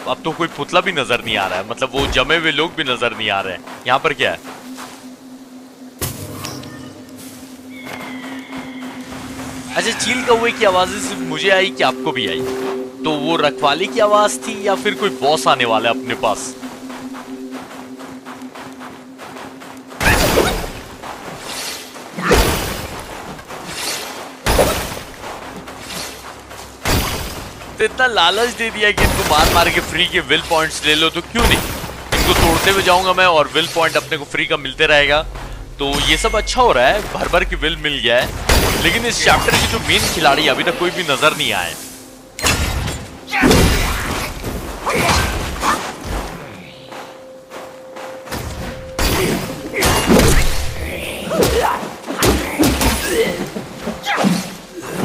अब तो कोई पुतला भी नजर नहीं आ रहा है, मतलब वो जमे हुए लोग भी नजर नहीं आ रहे हैं। यहाँ पर क्या है? अच्छा, चील कौवे की आवाजें सिर्फ मुझे आई कि आपको भी आई? तो वो रखवाले की आवाज थी या फिर कोई बॉस आने वाला है अपने पास? तो इतना लालच दे दिया कि इनको मार मार के फ्री के विल पॉइंट्स ले लो, तो क्यों नहीं इनको तोड़ते हुए जाऊंगा मैं, और विल पॉइंट अपने को फ्री का मिलते रहेगा। तो ये सब अच्छा हो रहा है, भर भर के विल मिल गया है। लेकिन इस चैप्टर के जो मेन खिलाड़ी अभी तक कोई भी नजर नहीं आए।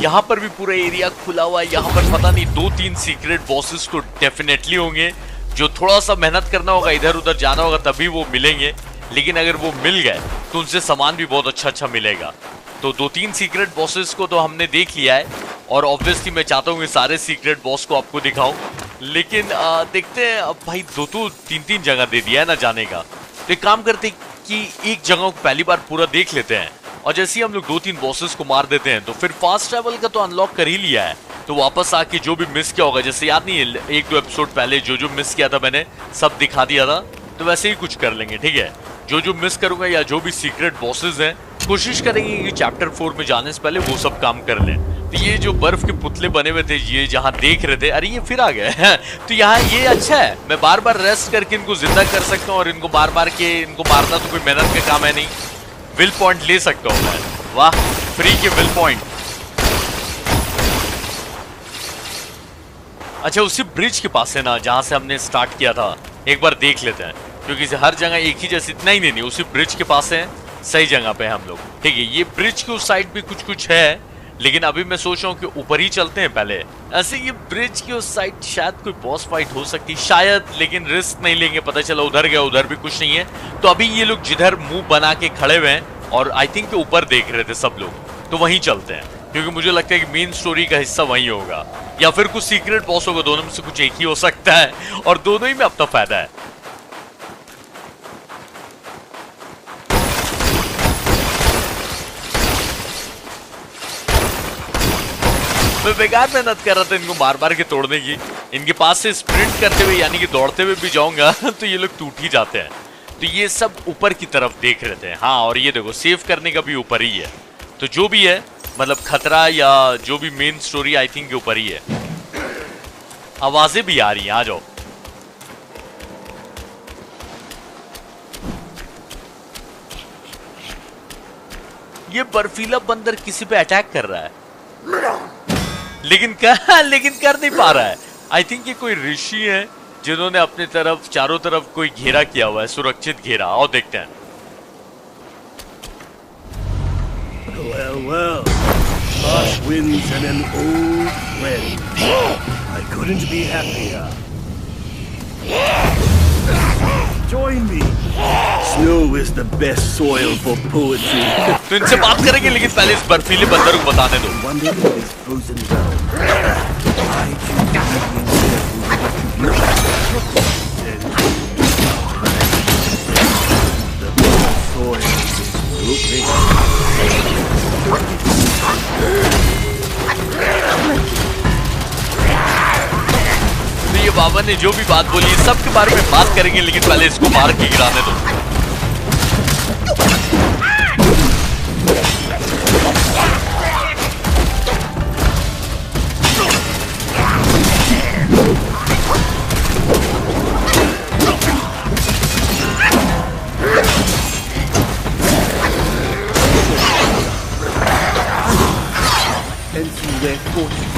यहाँ पर भी पूरा एरिया खुला हुआ है। यहाँ पर पता नहीं 2-3 सीक्रेट बॉसेस तो डेफिनेटली होंगे, जो थोड़ा सा मेहनत करना होगा, इधर उधर जाना होगा तभी वो मिलेंगे। लेकिन अगर वो मिल गए तो उनसे सामान भी बहुत अच्छा अच्छा मिलेगा। तो 2-3 सीक्रेट बॉसेस को तो हमने देख लिया है, और ऑब्वियसली मैं चाहता हूँ कि सारे सीक्रेट बॉस को आपको दिखाऊं। लेकिन देखते हैं अब भाई, 2-3 जगह दे दिया है ना जाने का, तो एक काम करते कि एक जगह को पहली बार पूरा देख लेते हैं, और जैसे ही हम लोग 2-3 बॉसेस को मार देते हैं तो फिर फास्ट ट्रैवल का तो अनलॉक कर ही लिया है, तो वापस आके जो भी मिस किया होगा, जैसे याद नहीं है 1-2 एपिसोड पहले जो मिस किया था मैंने सब दिखा दिया था, तो वैसे ही कुछ कर लेंगे। ठीक है, जो मिस करूंगा या जो भी सीक्रेट बॉसेस हैं कोशिश करेंगे कि चैप्टर 4 में जाने से पहले वो सब काम कर लें। तो ये जो बर्फ के पुतले बने हुए थे ये जहाँ देख रहे थे, अरे ये फिर आ गए तो यहाँ ये अच्छा है, मैं बार बार रेस्ट करके इनको जिंदा कर सकता हूँ और इनको मार के इनको मारना तो कोई मेहनत का काम है नहीं, विल पॉइंट ले सकता हूँ मैं। वाह, फ्री के विल पॉइंट। अच्छा, उसी ब्रिज के पास है ना जहां से हमने स्टार्ट किया था, एक बार देख लेते हैं, क्योंकि हर जगह एक ही जैसी नहीं, उसी ब्रिज के पास है, सही जगह पे हम लोग। ठीक है, ये ब्रिज के उस साइड भी कुछ है, लेकिन अभी मैं सोच रहा हूँ कि ऊपर ही चलते हैं पहले। ऐसे ये ब्रिज की उस साइड शायद कोई बॉस फाइट हो सकती शायद, लेकिन रिस्क नहीं लेंगे, पता चला उधर गया उधर भी कुछ नहीं है। तो अभी ये लोग जिधर मुंह बना के खड़े हुए हैं और आई थिंक ऊपर देख रहे थे सब लोग, तो वहीं चलते हैं, क्योंकि मुझे लगता है कि मेन स्टोरी का हिस्सा वहीं होगा, या फिर कुछ सीक्रेट बॉस होगा, दोनों में से कुछ एक ही हो सकता है, और दोनों ही में अपना फायदा है। मैं बेकार मेहनत कर रहा था इनको बार बार के तोड़ने की, इनके पास से स्प्रिंट करते हुए यानी कि दौड़ते हुए भी जाऊंगा तो ये लोग टूट ही जाते हैं। तो ये सब ऊपर की तरफ देख रहे थे। हाँ, और ये देखो सेव करने का भी ऊपर ही है, तो जो भी है मतलब खतरा या जो भी मेन स्टोरी आई थिंक ऊपर ही है। आवाजें भी आ रही हैं, आ जाओ। ये बर्फीला बंदर किसी पे अटैक कर रहा है लेकिन कर नहीं पा रहा है। आई थिंक ये कोई ऋषि है जिन्होंने अपने तरफ चारों तरफ कोई घेरा किया हुआ है, सुरक्षित घेरा। आओ देखते हैं। Well, harsh winds and an old friend. I couldn't be happier. Join me. Snow is the best soil for poetry. तो इनसे बात करेंगे, लेकिन पहले इस बर्फीले बंदर को बताने दो। Wonder if it's frozen down. Why the soil is तो ये बाबा ने जो भी बात बोली सबके बारे में बात करेंगे, लेकिन पहले इसको मार के गिराने दो। and see where fortune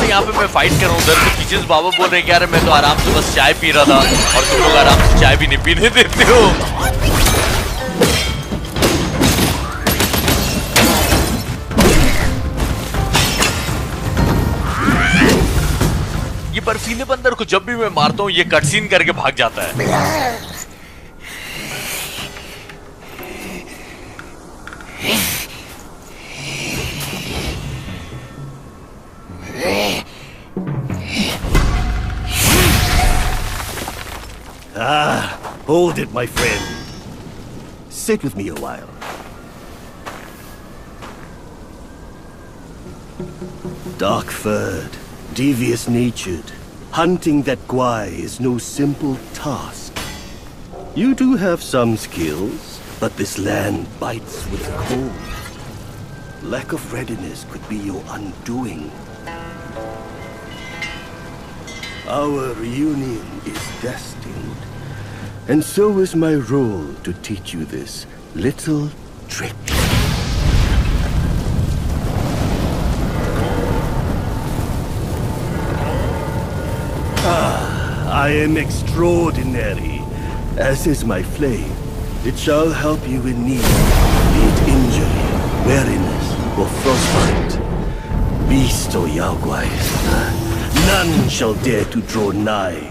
यहाँ पे मैं फाइट कर रहा हूँ, उधर से पीछे से बाबा बोल रहे हैं कि यार मैं तो आराम से बस चाय पी रहा था और तुम लोग आराम से चाय भी नहीं पीने देते हो। ये बर्फीले बंदर को जब भी मैं मारता हूँ ये कटसीन करके भाग जाता है। Hold it, my friend. Sit with me a while. Dark-furred, devious-natured, hunting that Gwai is no simple task. You do have some skills, but this land bites with cold. Lack of readiness could be your undoing. Our reunion is destined. And so is my role to teach you this little trick. I am extraordinary, as is my flame. It shall help you in need, be it injury wariness or frostbite, beast or yaoguais, none shall dare to draw nigh.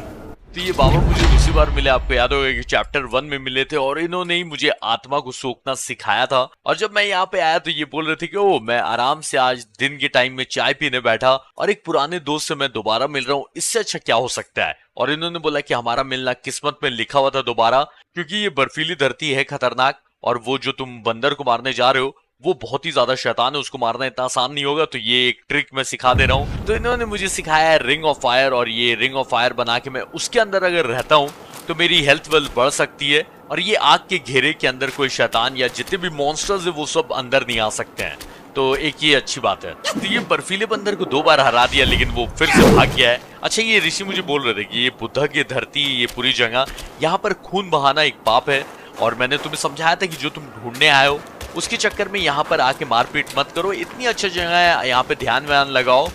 तो ये बाबा मुझे दूसरी बार मिले, आपको याद होगा कि chapter 1 में मिले थे और इन्होंने ही मुझे आत्मा को सोखना सिखाया था। और जब मैं यहाँ पे आया तो ये बोल रहे थे कि ओ मैं आराम से आज दिन के टाइम में चाय पीने बैठा और एक पुराने दोस्त से मैं दोबारा मिल रहा हूँ, इससे अच्छा क्या हो सकता है। और इन्होंने बोला कि हमारा मिलना किस्मत में लिखा हुआ था दोबारा, क्योंकि ये बर्फीली धरती है खतरनाक, और वो जो तुम बंदर को मारने जा रहे हो वो बहुत ही ज्यादा शैतान है, उसको मारना इतना आसान नहीं होगा, तो ये एक ट्रिक मैं सिखा दे रहा हूँ। तो इन्होंने मुझे सिखाया है रिंग ऑफ फायर, और ये रिंग ऑफ फायर बना के मैं उसके अंदर अगर रहता हूँ तो मेरी हेल्थ वेल बढ़ सकती है, और ये आग के घेरे के अंदर कोई शैतान या जितने भी मॉन्स्टर्स है वो सब अंदर नहीं आ सकते हैं। तो एक ये अच्छी बात है। तो ये बर्फीले बंदर को 2 बार हरा दिया लेकिन वो फिर से भाग गया है। अच्छा, ये ऋषि मुझे बोल रहे थे कि ये बुद्धा की धरती, ये पूरी जगह, यहाँ पर खून बहाना एक पाप है, और मैंने तुम्हें समझाया था कि जो तुम ढूंढने आए हो उसके चक्कर में यहाँ पर आके मारपीट मत करो, इतनी अच्छी जगह है, यहाँ पे ध्यान व्यान लगाओ।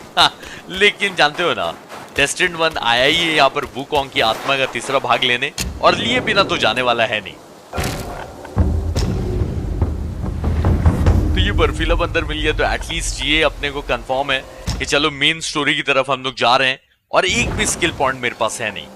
लेकिन जानते हो ना, डेस्टिन्ड 1 आया ही है यहाँ पर वुकोंग की आत्मा का तीसरा भाग लेने, और लिए बिना तो जाने वाला है नहीं। तो ये बर्फीला बंदर मिल गया, तो एटलीस्ट ये अपने को कंफर्म है कि चलो मेन स्टोरी की तरफ हम लोग जा रहे हैं, और एक भी स्किल पॉइंट मेरे पास है नहीं।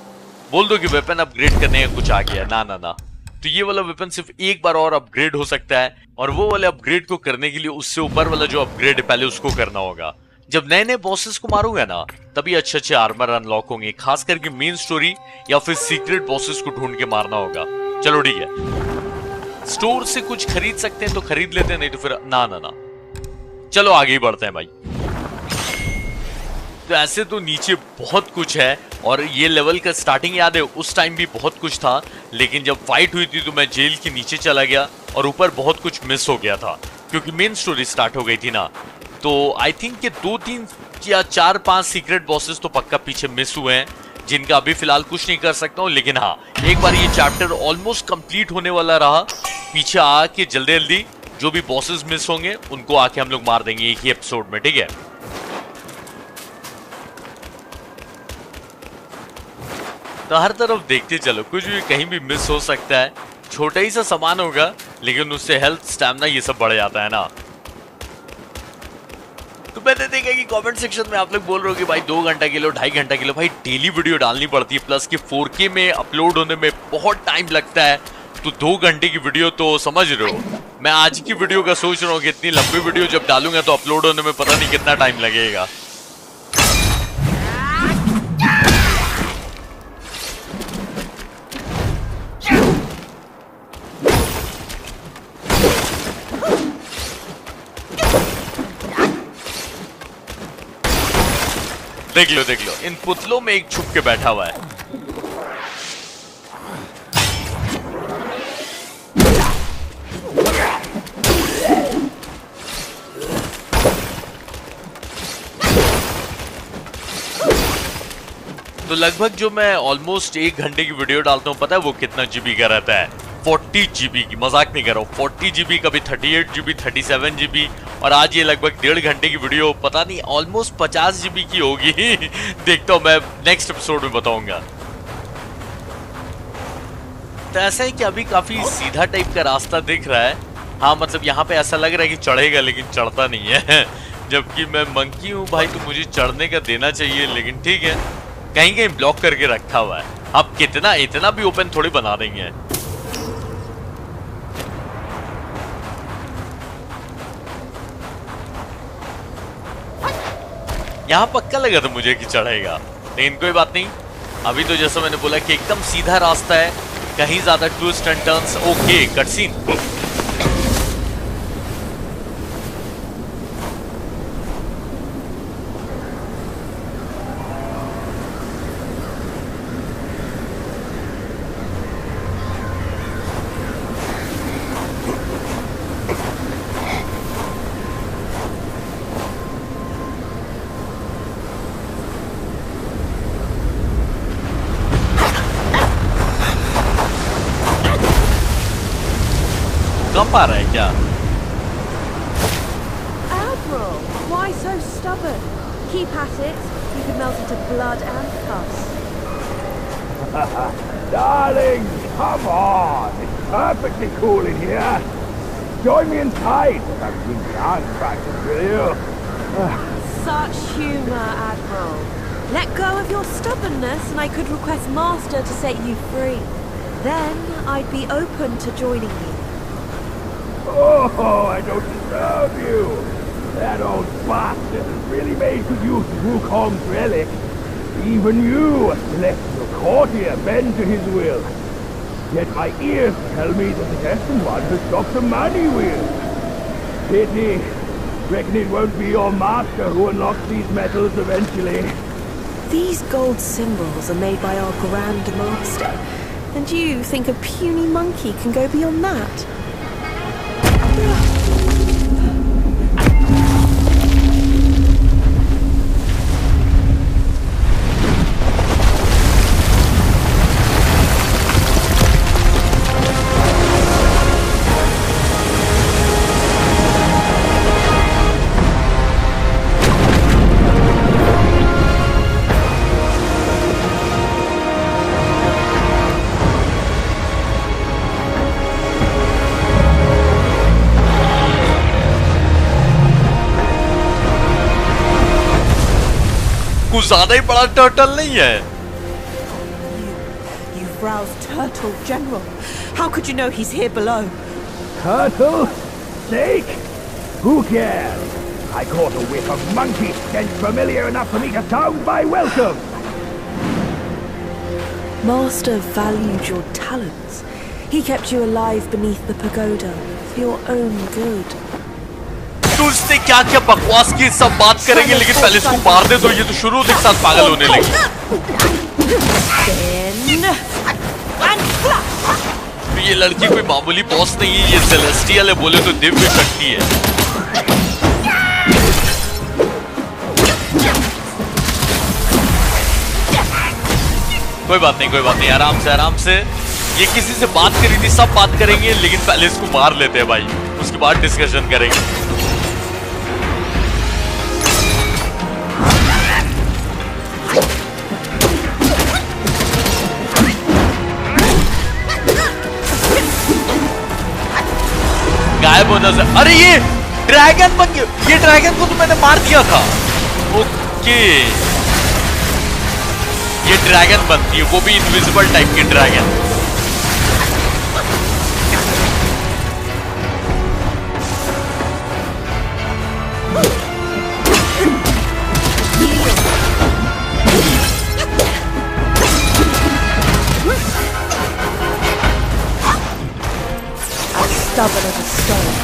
बोल दो कि वेपन अपग्रेड करने का कुछ आ गया, ना ना ना। तो ये वाला वेपन सिर्फ एक बार और अपग्रेड हो सकता है, और वो वाले अपग्रेड को करने के लिए उससे ऊपर वाला जो अपग्रेड है पहले उसको करना होगा। जब नए नए बॉसेस को मारूंगा ना तभी अच्छे अच्छे आर्मर अनलॉक होंगे, खास करके मेन स्टोरी या फिर सीक्रेट बॉसेस को ढूंढ के मारना होगा। चलो ठीक है, स्टोर से कुछ खरीद सकते हैं तो खरीद लेते हैं, नहीं तो फिर ना ना ना। चलो आगे ही बढ़ते हैं भाई। तो ऐसे तो नीचे बहुत कुछ है, और ये लेवल का स्टार्टिंग याद है, उस टाइम भी बहुत कुछ था, लेकिन जब फाइट हुई थी तो मैं जेल के नीचे चला गया और ऊपर बहुत कुछ मिस हो गया था, क्योंकि मेन स्टोरी स्टार्ट हो गई थी ना। तो आई थिंक कि 2-3 या 4-5 सीक्रेट बॉसेस तो पक्का पीछे मिस हुए हैं, जिनका अभी फिलहाल कुछ नहीं कर सकता हूँ। लेकिन हाँ, एक बार ये चैप्टर ऑलमोस्ट कंप्लीट होने वाला रहा, पीछे आके जल्दी जल्दी जो भी बॉसेस मिस होंगे उनको आके हम लोग मार देंगे एक ही एपिसोड में, ठीक है। तो हर तरफ देखते चलो, कुछ भी कहीं भी मिस हो सकता है, छोटा ही सा सामान होगा लेकिन उससे हेल्थ, स्टैमिना ये सब बढ़ जाता है ना। तो मैंने देखा कि कमेंट सेक्शन में आप लोग बोल रहे हो कि भाई 2 घंटा के लो, 2.5 घंटा के लो, भाई डेली वीडियो डालनी पड़ती है, प्लस कि 4K में अपलोड होने में बहुत टाइम लगता है, तो 2 घंटे की वीडियो तो समझ रहे हो। मैं आज की वीडियो का सोच रहा हूँ कि इतनी लंबी वीडियो जब डालूंगा तो अपलोड होने में पता नहीं कितना टाइम लगेगा। देख लो इन पुतलों में एक छुप के बैठा हुआ है। तो लगभग जो मैं ऑलमोस्ट 1 घंटे की वीडियो डालता हूँ, पता है वो कितना जीबी का रहता है? 40 जीबी की, मजाक नहीं कर रहा हूँ। 40 जीबी, कभी 38 जीबी, 37 जीबी, और आज ये लगभग 1.5 घंटे की वीडियो, पता नहीं ऑलमोस्ट 50 जीबी की होगी। देखता हूँ, मैं नेक्स्ट एपिसोड में बताऊंगा। तो ऐसा है कि अभी काफी सीधा टाइप का रास्ता दिख रहा है। हाँ मतलब यहाँ पे ऐसा लग रहा है कि चढ़ेगा लेकिन चढ़ता नहीं है। जबकि मैं मंकी हूँ भाई, तो मुझे चढ़ने का देना चाहिए, लेकिन ठीक है, कहीं कहीं ब्लॉक करके रखा हुआ है। अब कितना इतना भी ओपन थोड़ी बना देंगे। यहाँ पक्का लगा था मुझे कि चढ़ेगा, लेकिन कोई बात नहीं। अभी तो जैसा मैंने बोला कि एकदम सीधा रास्ता है, कहीं ज्यादा twist and turns. Okay, cutscene. कम आ रहा है क्या? Admiral, why so stubborn? Keep at it. You could melt into blood and pus. Darling, come on. It's perfectly cool in here. join me inside. I've been beyond practice with you. Such humour, Admiral. Let go of your stubbornness and I could request Master to set you free. Then I'd be open to joining you. Oh, I don't deserve you. That old bastard has really made good use of Wukong's relic. Even you, celestial courtier, bend to his will. Yet my ears tell me that the Destined One has stopped the money wheel. Pity. Reckon it won't be your master who unlocks these metals eventually. These gold symbols are made by our Grand Master. And you think a puny monkey can go beyond that? कुछ ज्यादा ही बड़ा turtle नहीं है। You've roused Turtle, General. How could you know he's here below? Turtle? Snake? Who cares? I caught a whiff of monkey stench familiar enough for me to sound my welcome. Master valued your talents. He kept you alive beneath the pagoda for your own good. तो इसने क्या क्या बकवास की, सब बात करेंगे लेकिन पहले इसको मार दे तो ये तो शुरू के साथ पागल होने लगी। तो ये लड़की कोई मामूली बॉस नहीं है, ये सेलेस्टियल है, बोले तो दिव्य शक्ति है। कोई बात नहीं, आराम से। ये किसी से बात करी थी, सब बात करेंगे लेकिन पहले इसको मार लेते हैं भाई, उसके बाद डिस्कशन करेंगे। गायब होना से, अरे ये ड्रैगन बन गया, ये ड्रैगन को तो मैंने मार दिया था। ओके, ये ड्रैगन बनती है, वो भी इनविजिबल टाइप की dragon. Stubborn as a stone.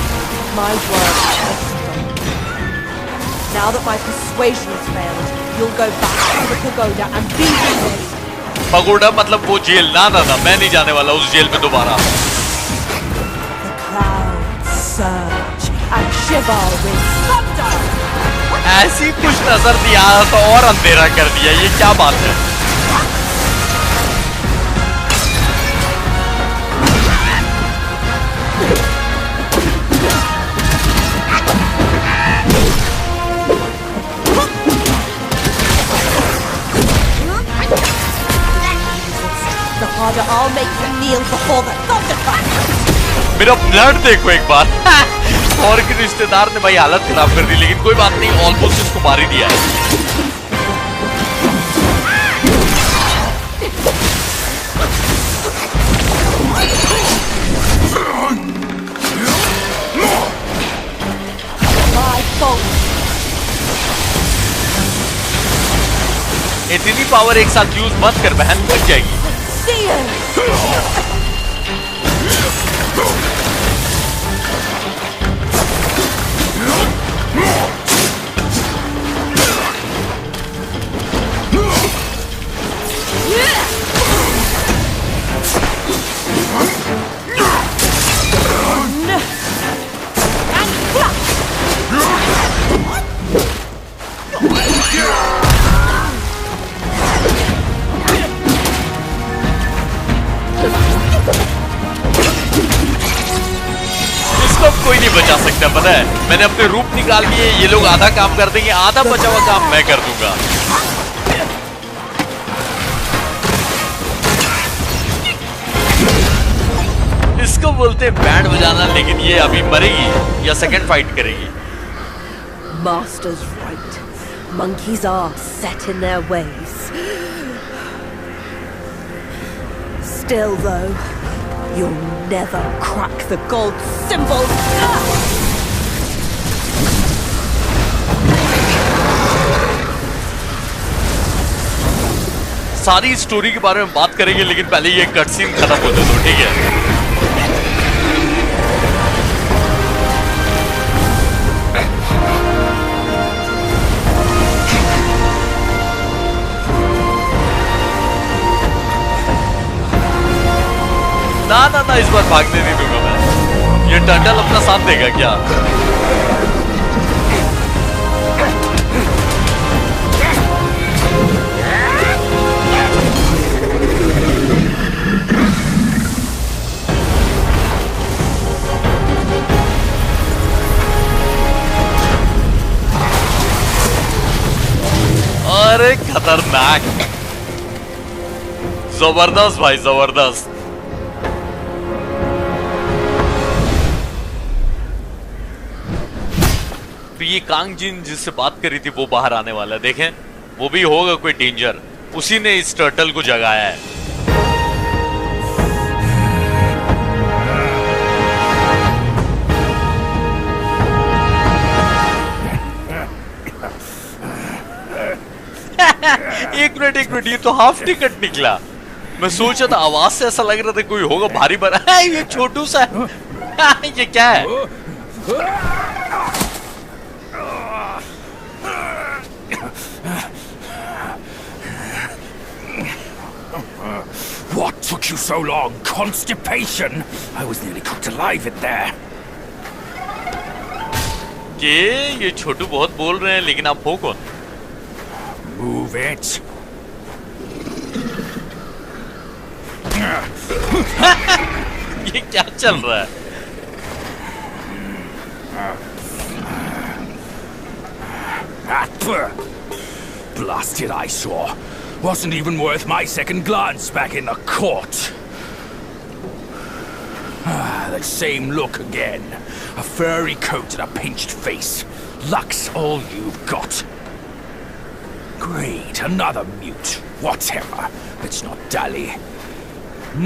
My word is strong. Now that my persuasion has failed, you'll go back to the pagoda and be ready. Pagoda मतलब वो जेल? ना, मैं नहीं जाने वाला उस जेल में दोबारा। The clouds surge and shiver with thunder. ऐसी कुछ नजर दिया तो और अंधेरा कर दिया, ये क्या बात है? The harder I'll make you kneel before the thunder comes. मेरा ब्लड देखो एक बार। और के रिश्तेदार ने भाई हालत खराब कर दी, लेकिन कोई बात नहीं, ऑलमोस्ट इसको मार ही दिया है। My fault. इतनी पावर एक साथ यूज मत कर बहन, बच जाएगी। कोई नहीं बचा सकता, पता है, मैंने अपने रूप निकाल लिए, ये लोग आधा काम कर देंगे, आधा बचा हुआ काम मैं कर दूंगा। इसको बोलते हैं बैंड बजाना, लेकिन ये अभी मरेगी या सेकंड फाइट करेगी। Master's right. Monkeys are set in their ways. Still though, you'll never crack the gold symbol. सारी स्टोरी के बारे में बात करेंगे, लेकिन पहले ये कट सीन खत्म होने दो, ठीक है? ना इस बार भागने नहीं दूंगा मैं। ये टर्टल अपना साथ देगा क्या? अरे खतरनाक, जबरदस्त भाई, जबरदस्त। तो ये कांग जिन जिससे बात करी थी वो बाहर आने वाला है, देखें वो भी होगा कोई डेंजर, उसी ने इस टर्टल को जगाया है। एक मिनट, ये तो हाफ टिकट निकला। मैं सोचा था आवाज से ऐसा लग रहा था कोई होगा भारी भरा। ये छोटू सा है। ये क्या है? What took you so long? Constipation? I was nearly cooked alive in there. कि ये छोटू बहुत बोल रहे हैं, लेकिन आप हो कौन? Move it. ये क्या चल रहा है? Blasted eyesore. Wasn't even worth my second glance back in the court. That same look again. A furry coat and a pinched face. Luck's all you've got. Great, another mute. Whatever. Let's not dally.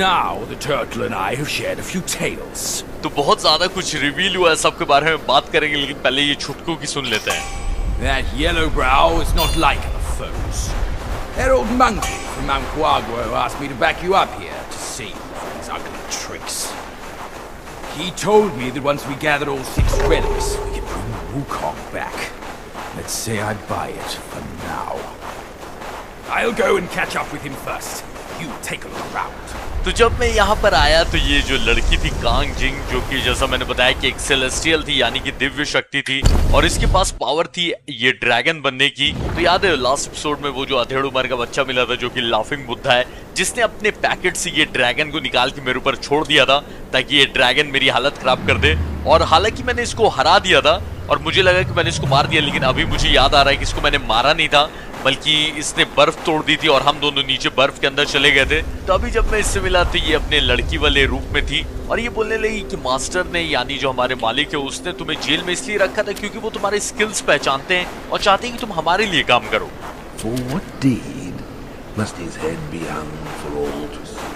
Now the turtle and I have shared a few tales. तो बहुत ज्यादा कुछ reveal हुआ है, सबके बारे में बात करेंगे, लेकिन पहले ये छुटकू की सुन लेते हैं। That yellow brow is not like the foes. That old monkey from Mount Guagua who asked me to back you up here to see you for his ugly tricks. He told me that once we gathered all 6 relics, we could bring the Wukong back. Let's say I buy it for now. I'll go and catch up with him first. You take a look around. तो जब मैं यहाँ पर आया तो ये जो लड़की थी कांग जिंग, जो कि जैसा मैंने बताया कि एक सेलेस्टियल थी, यानी कि दिव्य शक्ति थी, और इसके पास पावर थी ये ड्रैगन बनने की। तो याद है लास्ट एपिसोड में वो जो अधेड़ उम्र का बच्चा मिला था जो कि लाफिंग बुद्धा है, जिसने अपने पैकेट से ये ड्रैगन को निकाल के मेरे ऊपर छोड़ दिया था ताकि ये ड्रैगन मेरी हालत खराब कर दे। और हालांकि मैंने इसको हरा दिया था और मुझे लगा कि मैंने इसको मार दिया, लेकिन अभी मुझे याद आ रहा है कि इसको मैंने मारा नहीं था, बल्कि इसने बर्फ तोड़ दी थी और हम दोनों नीचे बर्फ के अंदर चले गए थे। तो अभी जब मैं इससे मिला तो ये अपने लड़की वाले रूप में थी और ये बोलने लगी कि मास्टर ने, यानी जो हमारे मालिक है, उसने तुम्हें जेल में इसलिए रखा था क्योंकि वो तुम्हारे स्किल्स पहचानते हैं और चाहते हैं कि तुम हमारे लिए काम करो। For what deed must his head be hung for all to see?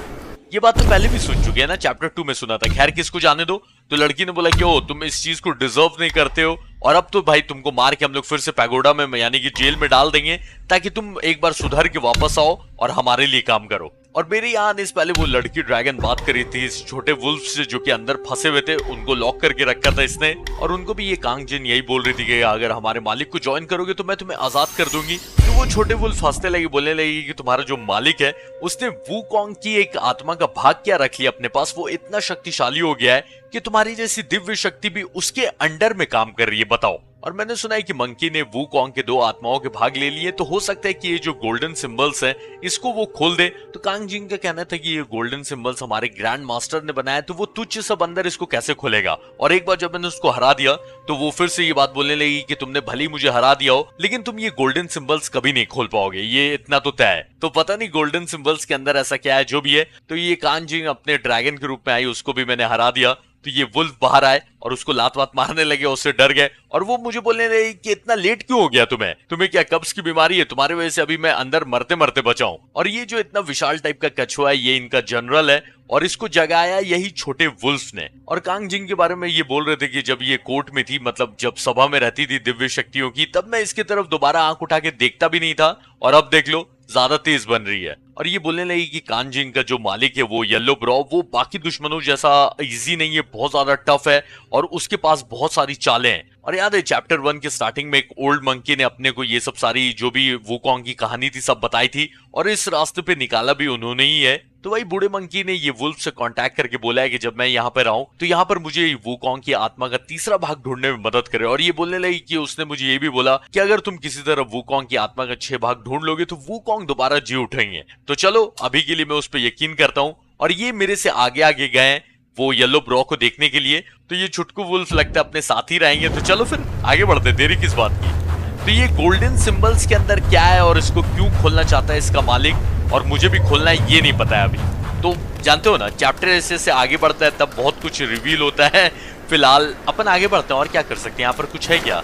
ये बात तो पहले भी सुन चुके हैं ना, चैप्टर 2 में सुना था। खैर किसको जाने दो। तो लड़की ने बोला कि ओ तुम इस चीज को डिजर्व नहीं करते हो और अब तो भाई तुमको मार के हम लोग फिर से पैगोडा में, यानी कि जेल में डाल देंगे ताकि तुम एक बार सुधर के वापस आओ और हमारे लिए काम करो। और मेरे यहाँ आने से पहले वो लड़की ड्रैगन बात करी थी इस छोटे वुल्फ से जो कि अंदर फंसे हुए थे, उनको लॉक करके रखा था इसने, और उनको भी ये कांग जिन यही बोल रही थी कि अगर हमारे मालिक को ज्वाइन करोगे तो मैं तुम्हें आजाद कर दूंगी। तो वो छोटे वुल्फ हंसने लगी, बोलने लगी कि तुम्हारा जो मालिक है उसने वूकोंग की एक आत्मा का भाग क्या रख लिया अपने पास, वो इतना शक्तिशाली हो गया है कि तुम्हारी जैसी दिव्य शक्ति भी उसके अंडर में काम कर रही है, बताओ। और मैंने सुना है कि मंकी ने वुकोंग के 2 आत्माओं के भाग ले लिए, तो हो सकता है कि ये जो गोल्डन सिंबल्स हैं इसको वो खोल दे। तो कांग जिंग का कहना था कि ये गोल्डन सिंबल्स हमारे ग्रैंड मास्टर ने बनाया, तो वो तुच्छ सा बंदर इसको कैसे खोलेगा। और एक बार जब मैंने उसको हरा दिया तो वो फिर से ये बात बोलने लगी कि तुमने भली मुझे हरा दिया हो, लेकिन तुम ये गोल्डन सिंबल्स कभी नहीं खोल पाओगे, ये इतना तो तय है। तो पता नहीं गोल्डन सिंबल्स के अंदर ऐसा क्या है, जो भी है। तो ये कांग जिंग अपने ड्रैगन के रूप में आई, उसको भी मैंने हरा दिया। तो ये वुल्फ बाहर आए और उसको लात वात मारने लगे, उससे डर गए और वो मुझे बोलने लगे कि इतना लेट क्यों हो गया तुम्हें क्या कब्ज की बीमारी है, तुम्हारे वजह से अभी मैं अंदर मरते मरते बचा हूं। और ये जो इतना विशाल टाइप का कछुआ है, ये इनका जनरल है और इसको जगाया यही छोटे वुल्फ ने। और कांग जिंग के बारे में ये बोल रहे थे कि जब ये कोर्ट में थी, मतलब जब सभा में रहती थी दिव्य शक्तियों की, तब मैं इसकी तरफ दोबारा आंख उठा के देखता भी नहीं था, और अब देख लो ज्यादा तेज बन रही है। और ये बोलने लगी कि कांग जिंग का जो मालिक है वो येलो ब्रो, वो बाकी दुश्मनों जैसा इजी नहीं है, बहुत ज्यादा टफ है और उसके पास बहुत सारी चालें हैं। और याद है चैप्टर 1 के स्टार्टिंग में एक ओल्ड मंकी ने अपने को ये सब सारी जो भी वुकोंग की कहानी थी सब बताई थी, और इस रास्ते पे निकाला भी उन्होंने ही है। तो वही बूढ़े मंकी ने ये वुल्फ से कांटेक्ट करके बोला है कि जब मैं यहाँ पर आऊं तो यहाँ पर मुझे वुकोंग की आत्मा का तीसरा भाग ढूंढने में मदद करे। और ये बोलने लगी कि उसने मुझे ये भी बोला कि अगर तुम किसी तरह वुकोंग की आत्मा का 6 भाग ढूंढ लोगे तो वुकोंग दोबारा जी उठेंगे। तो चलो अभी के लिए मैं उस पर यकीन करता हूँ। और ये मेरे से आगे आगे गए वो येलो ब्रो को देखने के लिए, तो ये छुटकू वुल्फ लगता है अपने साथ ही रहेंगे। तो चलो फिर आगे बढ़ते, देरी किस बात की। तो ये गोल्डन सिंबल्स के अंदर क्या है और इसको क्यों खोलना चाहता है इसका मालिक, और मुझे भी खोलना है ये नहीं पता है अभी। तो जानते हो ना चैप्टर ऐसे आगे बढ़ता है तब बहुत कुछ रिवील होता है। फिलहाल अपन आगे बढ़ते हैं और क्या कर सकते हैं, यहाँ पर कुछ है क्या।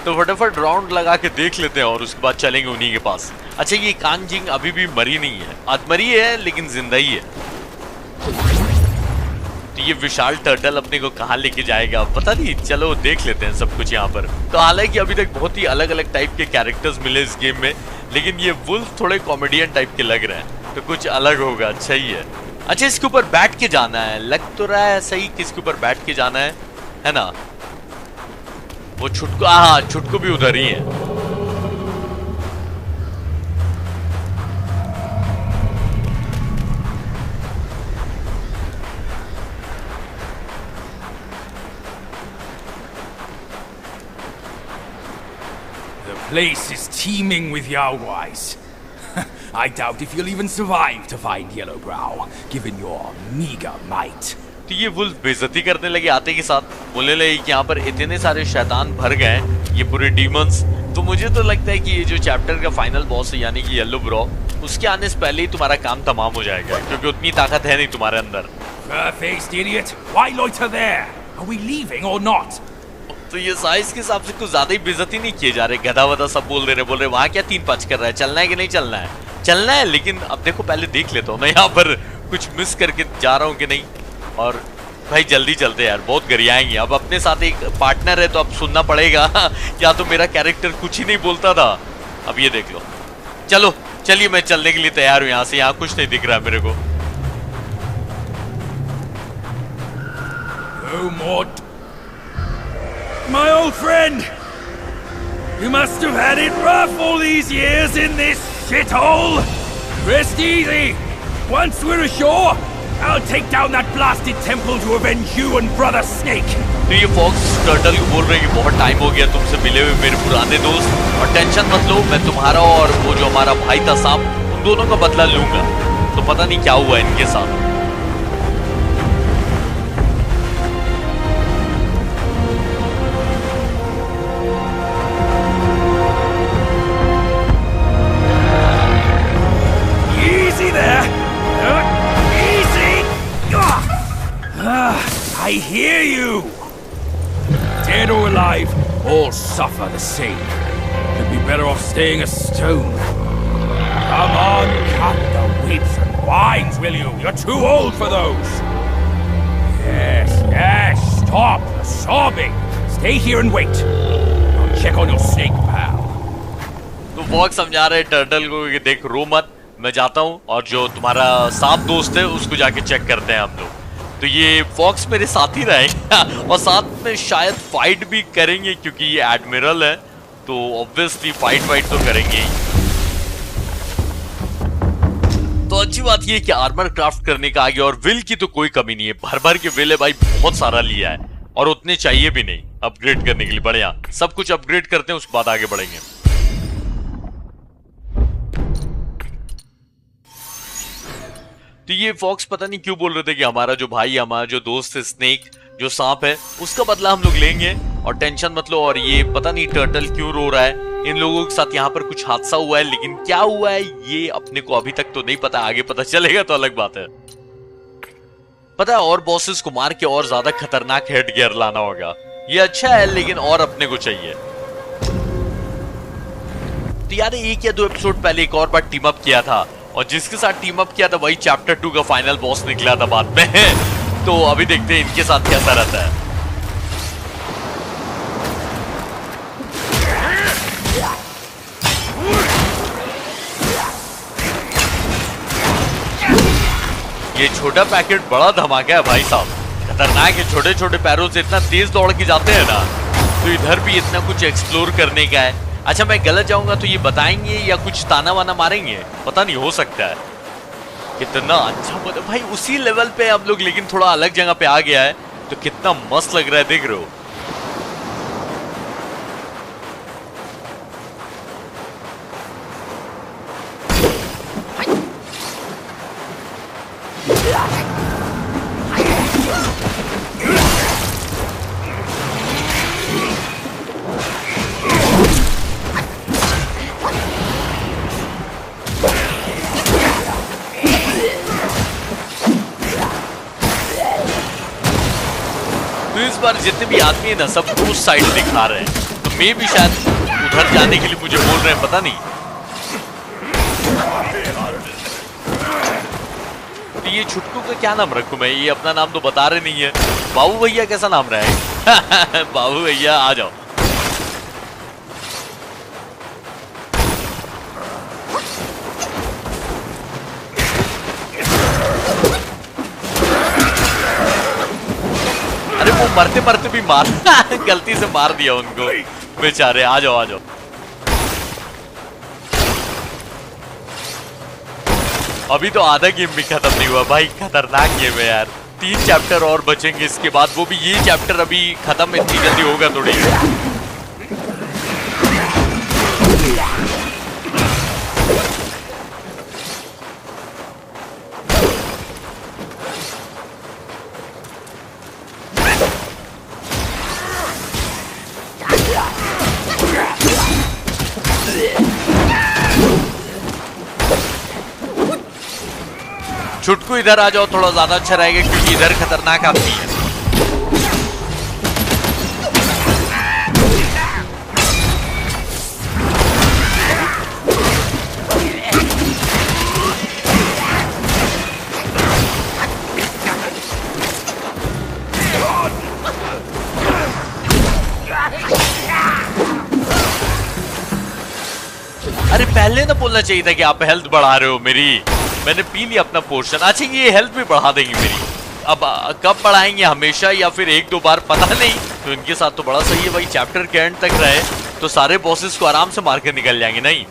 तो फटाफट राउंड लगा के देख लेते हैं और उसके बाद चलेंगे उन्हीं के पास। अच्छा ये कांग जिंग अभी भी मरी नहीं है, अधमरी है लेकिन जिंदा ही है। तो ये विशाल टर्टल अपने को कहाँ लेके जाएगा पता नहीं, चलो देख लेते हैं सब कुछ यहाँ पर। तो हालांकि अभी तक बहुत ही अलग अलग टाइप के कैरेक्टर्स मिले इस गेम में, लेकिन ये वुल्फ थोड़े कॉमेडियन टाइप के लग रहे हैं, तो कुछ अलग होगा। अच्छा ही है। अच्छा इसके ऊपर बैठ के जाना है, लग तो रहा है सही किसके ऊपर बैठ के जाना है ना। वो छुटको, हाँ छुटको भी उधर ही है। The place is teeming with Yaowais. I doubt if you'll even survive to find Yellowbrow, given your meager might. तो ये वुल्फ बेइज्जती करने लगे आते के साथ, बोलने लगे कि यहाँ पर इतने सारे शैतान भर गए हैं, ये पूरे डीमंस। तो मुझे तो लगता है कि ये जो चैप्टर का फाइनल बॉस है यानी कि येलो ब्रो, उसके आने से पहले ही तुम्हारा काम तमाम हो जाएगा, क्योंकि उतनी ताकत है नहीं तुम्हारे अंदर। Fur-faced idiot, why loiter there? Are we leaving or not? तो ये साइज के हिसाब से कुछ ज्यादा ही बेइज्जती नहीं किए जा रहे, गधा वधा सब बोल रहे वहां क्या 3-5 कर रहा है, चलना है कि नहीं चलना है। चलना है, लेकिन अब देखो पहले देख लेता हूँ मैं यहाँ पर कुछ मिस करके जा रहा हूँ कि नहीं। और भाई जल्दी चलते यार, बहुत गरियाएंगे। अब अपने साथ एक पार्टनर है तो अब सुनना पड़ेगा या तो मेरा कैरेक्टर कुछ ही नहीं बोलता था, अब ये देख लो। चलो चलिए मैं चलने के लिए तैयार हूँ यहाँ से, यहाँ कुछ नहीं दिख रहा है मेरे को। Oh, Maud. My old friend! You must have had it rough all these years in this shithole! Rest easy! Once we're ashore, I'll take down that blasted temple to avenge you and Brother Snake! तो ये fox turtle को बोल रहे हैं कि बहुत time हो गया तुमसे मिले हुए मेरे पुराने दोस्त, और टेंशन मत लो, मैं तुम्हारा और वो जो हमारा भाई था सांप, उन दोनों का बदला लूंगा। तो पता नहीं क्या हुआ इनके साथ। I hear you! Dead or alive, all suffer the same. You'd be better off staying a stone. Come on, cut the whips and vines, will you? You're too old for those. Yes, stop the sobbing. Stay here and wait. I'll check on your snake, pal. तो fox समझा रहे turtle को कि देख रो मत, मैं जाता हूँ और जो तुम्हारा सांप दोस्त है उसको जाके चेक करते हैं हम लोग। तो ये फॉक्स मेरे साथ ही रहेंगे और साथ में शायद फाइट भी करेंगे, क्योंकि ये एडमिरल है तो ऑब्वियसली फाइट तो करेंगे ही। तो अच्छी बात ये कि आर्मर क्राफ्ट करने का आ गया, और विल की तो कोई कमी नहीं है, भर भर के विल है भाई, बहुत सारा लिया है। और उतने चाहिए भी नहीं अपग्रेड करने के लिए। बढ़िया, सब कुछ अपग्रेड करते हैं, उसके बाद आगे बढ़ेंगे। तो ये फॉक्स पता नहीं क्यों बोल रहे थे कि हमारा जो भाई, हमारा जो दोस्त है स्नेक, जो सांप है, उसका बदला हम लोग लेंगे और टेंशन मत लो। और ये पता नहीं टर्टल क्यों रो रहा है। इन लोगों के साथ यहाँ पर कुछ हादसा हुआ है, लेकिन क्या हुआ है ये अपने को अभी तक तो नहीं पता। आगे पता चलेगा तो अलग बात है। पता है, और बॉसेस को मार के और ज्यादा खतरनाक हेड गियर लाना होगा। ये अच्छा है, लेकिन और अपने को चाहिए। तो यार 1 या 2 एपिसोड पहले एक और बार टीम अप किया था, और जिसके साथ टीम अप किया था वही चैप्टर 2 का फाइनल बॉस निकला था बाद में। तो अभी देखते हैं इनके साथ कैसा रहता है। ये छोटा पैकेट बड़ा धमाका है भाई साहब, खतरनाक है। छोटे छोटे पैरों से इतना तेज दौड़ के जाते हैं ना, तो इधर भी इतना कुछ एक्सप्लोर करने का है। अच्छा, मैं गलत जाऊंगा तो ये बताएंगे या कुछ ताना वाना मारेंगे, पता नहीं, हो सकता है। कितना अच्छा भाई, उसी लेवल पे हम लोग, लेकिन थोड़ा अलग जगह पे आ गया है, तो कितना मस्त लग रहा है, देख रहे हो। बार जितने भी आदमी है ना, सब उस साइड दिखा रहे हैं, तो मैं भी शायद उधर जाने के लिए मुझे बोल रहे हैं, पता नहीं। तो ये छुटकू का क्या नाम रखूं मैं? ये अपना नाम तो बता रहे नहीं है। बाबू भैया कैसा नाम रहा है? बाबू भैया आ जाओ। अरे वो मरते मरते भी मार गलती से मार दिया उनको बेचारे। आ जाओ आ जाओ। अभी तो आधा गेम भी खत्म नहीं हुआ भाई, खतरनाक गेम है यार। 3 चैप्टर और बचेंगे इसके बाद, वो भी ये चैप्टर अभी खत्म इतनी जल्दी होगा थोड़ी। छुटकू इधर आ जाओ, थोड़ा ज्यादा अच्छा रहेगा, क्योंकि इधर खतरनाक आदमी है। अरे पहले ना बोलना चाहिए था कि आप हेल्थ बढ़ा रहे हो मेरी। मैंने पी लिया अपना पोर्शन। अच्छा, ये हेल्थ भी बढ़ा देंगी मेरी। अब कब बढ़ाएंगे, हमेशा या फिर 1-2 बार, पता नहीं। तो इनके साथ तो बड़ा सही है भाई, चैप्टर के एंड तक रहे तो सारे बॉसेस को आराम से मार के निकल जाएंगे। नहीं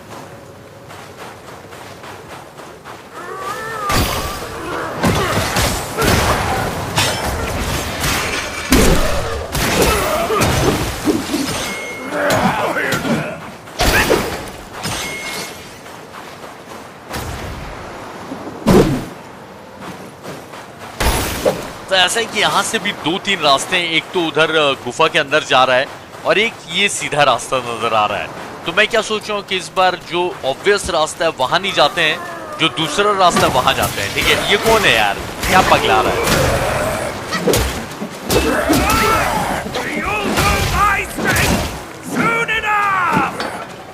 तो ऐसा है कि यहाँ से भी 2-3 रास्ते हैं। एक तो उधर गुफा के अंदर जा रहा है, और एक ये सीधा रास्ता नजर आ रहा है। तो मैं क्या सोच रहा हूँ कि इस बार जो ऑब्वियस रास्ता है वहां नहीं जाते हैं, जो दूसरा रास्ता है वहां जाते हैं। ठीक है, ये कौन है यार, क्या पगला रहा है?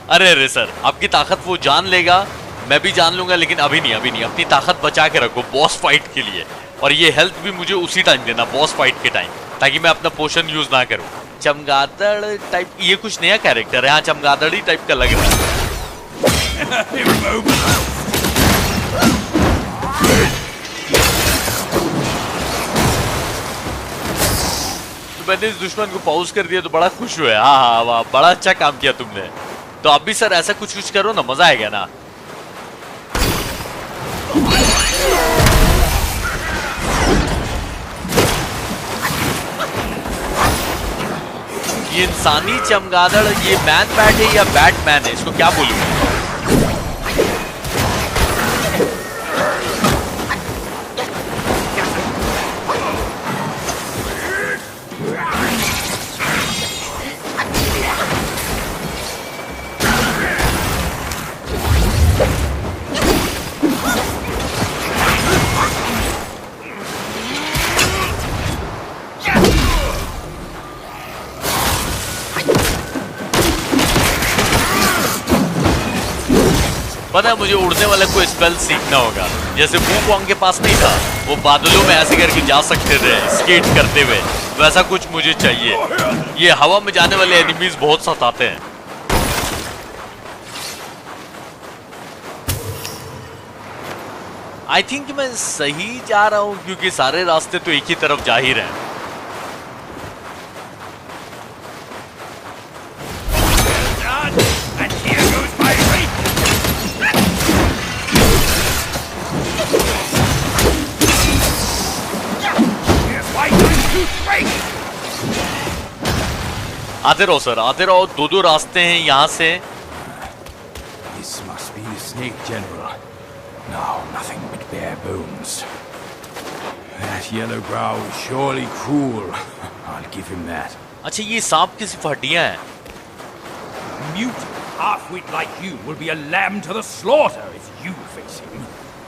अरे अरे सर, आपकी ताकत वो जान लेगा, मैं भी जान लूंगा, लेकिन अभी नहीं, अभी नहीं। अपनी ताकत बचा के रखो बॉस फाइट के लिए, और ये हेल्थ भी मुझे उसी टाइम देना, बॉस फाइट के टाइम, ताकि मैं अपना पोशन यूज ना करूं। चमगादड़ टाइप, ये कुछ नया कैरेक्टर है। हाँ, चमगादड़ी टाइप का लग रहा है। तो मैंने इस दुश्मन को पॉज कर दिया तो बड़ा खुश हुआ। हाँ हाँ, वाह, बड़ा अच्छा काम किया तुमने। तो आप भी सर ऐसा कुछ कुछ करो ना, मजा आएगा ना। इंसानी चमगादड़ ये मैन बैट है या बैटमैन है, इसको क्या बोलूं? पता है मुझे उड़ने वाला कोई स्पेल सीखना होगा, जैसे वुकोंग के पास नहीं था, वो बादलों में ऐसे करके जा सकते थे स्केट करते हुए, वैसा कुछ मुझे चाहिए। ये हवा में जाने वाले एनिमीज बहुत सताते हैं। आई थिंक मैं सही जा रहा हूं क्योंकि सारे रास्ते तो एक ही तरफ जा ही रहे हैं। आते रहो सर, आते रहो, दो रास्ते हैं यहाँ से। This must be the Snake General. No, nothing but bare bones. That yellow brow is surely cruel. I'll give him that. अच्छा ये सांप की सिर्फ हड्डियां हैं। Mute half-wit like you will be a lamb to the slaughter if you face him.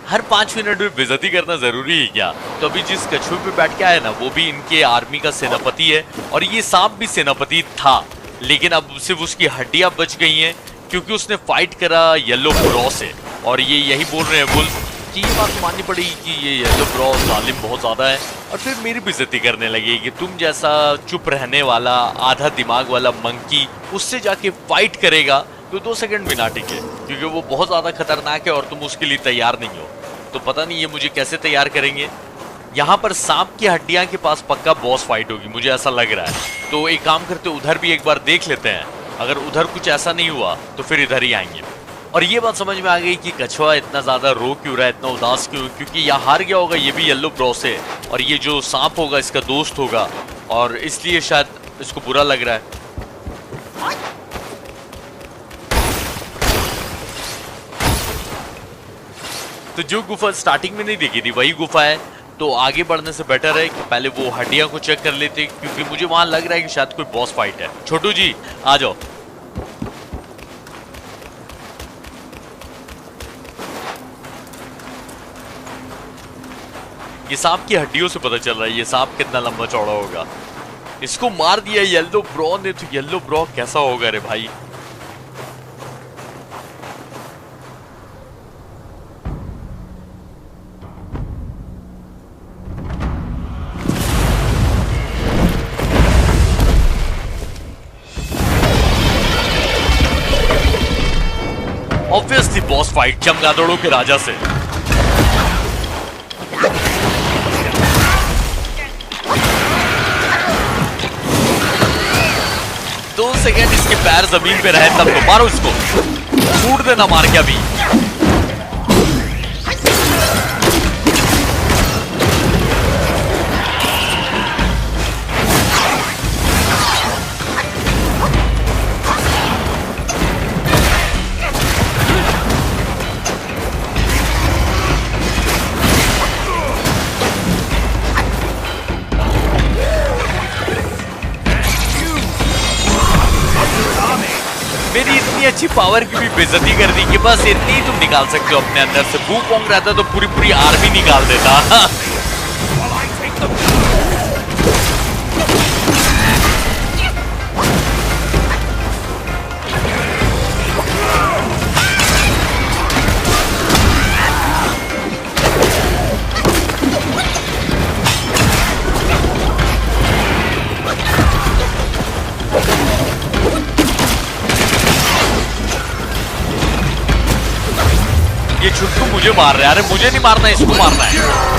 Her 5 minute में बेइज्जती करना जरूरी है क्या? तो अभी जिस कछुए पे बैठ के आया ना, वो भी इनके आर्मी का सेनापति है और ये सांप भी सेनापति था, लेकिन अब सिर्फ उसकी हड्डियां बच गई हैं क्योंकि उसने फाइट करा येलो ब्रो से। और ये यही बोल रहे हैं वुल्फ कि ये बात माननी पड़ेगी कि ये येलो ब्रो जालिम बहुत ज्यादा है, और फिर मेरी बेइज्जती करने लगी कि तुम जैसा चुप रहने वाला आधा दिमाग वाला मंकी उससे जाके फाइट करेगा तो 2 सेकंड भी ना टिके, क्योंकि वो बहुत ज्यादा खतरनाक है और तुम उसके लिए तैयार नहीं हो। तो पता नहीं ये मुझे कैसे तैयार करेंगे। यहाँ पर सांप की हड्डियां के पास पक्का बॉस फाइट होगी, मुझे ऐसा लग रहा है। तो एक काम करते, उधर भी एक बार देख लेते हैं, अगर उधर कुछ ऐसा नहीं हुआ तो फिर इधर ही आएंगे। और ये बात समझ में आ गई कि कछुआ इतना ज्यादा रो क्यों रहा है, इतना उदास क्यों, क्योंकि यहाँ हार गया होगा ये भी येलो ब्रो से, और ये जो सांप होगा इसका दोस्त होगा, और इसलिए शायद इसको बुरा लग रहा है। तो जो गुफा स्टार्टिंग में नहीं देखी थी वही गुफा है, तो आगे बढ़ने से बेटर है कि पहले वो हड्डियां को चेक कर लेते, क्योंकि मुझे वहां लग रहा है कि शायद कोई बॉस फाइट है। छोटू जी आ जाओ। ये सांप की हड्डियों से पता चल रहा है ये सांप कितना लंबा चौड़ा होगा। इसको मार दिया येलो ब्रो ने, तो येलो ब्रो कैसा होगा रे भाई। ऑब्वियसली बॉस फाइट चमगादड़ों के राजा से। दो सेकेंड इसके पैर जमीन पे रहे तब तो मारो इसको, फूट देना मार के अभी। मेरी इतनी अच्छी पावर की भी बेइज्जती कर दी कि बस इतनी ही तुम निकाल सकते हो अपने अंदर से। वुकोंग रहता तो पूरी पूरी आर्मी निकाल देता। ये छुट्टू मुझे मार रहा है, अरे मुझे नहीं मारना, इसको मारना है।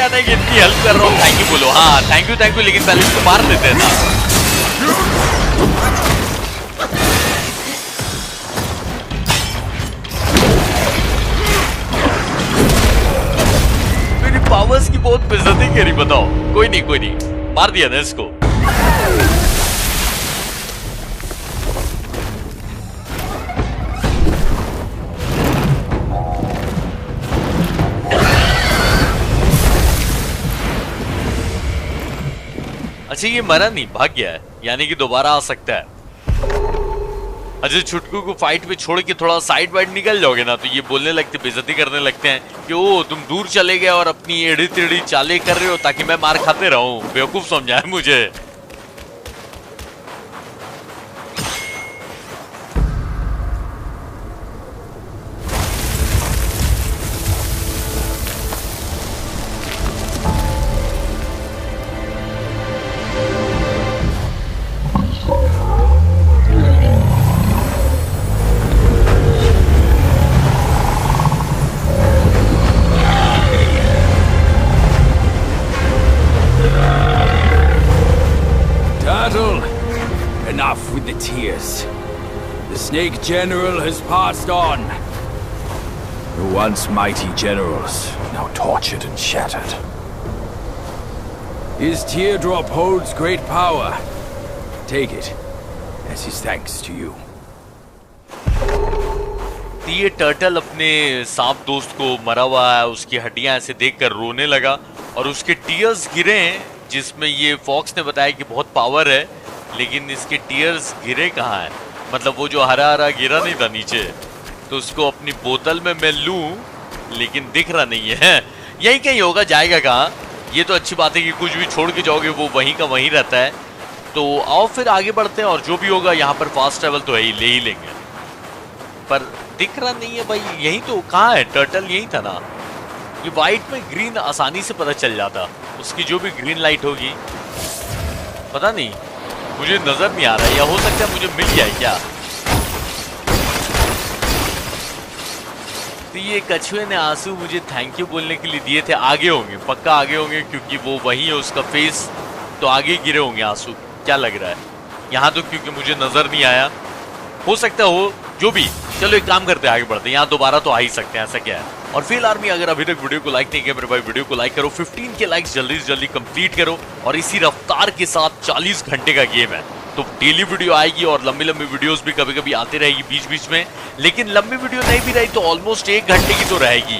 कहना है कि इतनी हेल्प कर रहा हूँ, थैंक यू बोलो। हाँ थैंक यू, लेकिन पहले इसको मार देते हैं ना। मेरी पावर्स की बहुत बेइज्जती करी, बताओ। कोई नहीं, मार दिया ना इसको। अच्छा ये मरा नहीं, भाग गया है, यानी कि दोबारा आ सकता है। अच्छा छुटकू को फाइट में छोड़ के थोड़ा साइड वाइड निकल जाओगे ना, तो ये बोलने लगते, बेइज्जती करने लगते हैं कि ओ तुम दूर चले गए और अपनी एड़ी टेढ़ी चाले कर रहे हो ताकि मैं मार खाते रहूं। बेवकूफ समझा है मुझे। Enough with the tears. The Snake General has passed on. The once mighty generals, now tortured and shattered. His teardrop holds great power. Take it as his thanks to you. ये टर्टल अपने सांप दोस्त को मरा हुआ है, उसकी हड्डियां ऐसे देखकर रोने लगा और उसके टीयर्स गिरे हैं, जिसमें ये फॉक्स ने बताया कि बहुत पावर है, लेकिन इसके टीयर्स गिरे कहाँ हैं? मतलब वो जो हरा हरा गिरा नहीं था नीचे, तो उसको अपनी बोतल में मैं लूं, लेकिन दिख रहा नहीं है। यही कहीं होगा, जाएगा कहाँ? ये तो अच्छी बात है कि कुछ भी छोड़ के जाओगे वो वहीं का वहीं रहता है। तो आओ फिर आगे बढ़ते हैं, और जो भी होगा यहाँ पर फास्ट ट्रैवल तो है ही, ले ही लेंगे। पर दिख रहा नहीं है भाई, यही तो कहाँ है? टर्टल यही था ना। ये वाइट में ग्रीन आसानी से पता चल जाता, उसकी जो भी ग्रीन लाइट होगी। पता नहीं, मुझे नजर नहीं आ रहा है, या हो सकता है मुझे मिल जाए क्या? तो ये कछुए ने आंसू मुझे थैंक यू बोलने के लिए दिए थे। आगे होंगे, पक्का आगे होंगे, क्योंकि वो वही है उसका फेस, तो आगे गिरे होंगे आंसू। क्या लग रहा है? यहाँ तो क्योंकि मुझे नजर नहीं आया, हो सकता हो जो भी। चलो एक काम करते हैं, आगे बढ़ते हैं। यहाँ दोबारा तो आ ही सकते हैं, ऐसा क्या है? और फिल आर्मी, अगर अभी तक वीडियो को लाइक नहीं किया मेरे भाई, वीडियो को लाइक करो। 15 के लाइक्स जल्दी से जल्दी कंप्लीट करो, और इसी रफ्तार के साथ 40 घंटे का गेम है, तो डेली वीडियो आएगी और लंबी लंबी वीडियोस भी कभी कभी आते रहेगी बीच बीच में। लेकिन लंबी वीडियो नहीं भी रही तो ऑलमोस्ट 1 घंटे की तो रहेगी।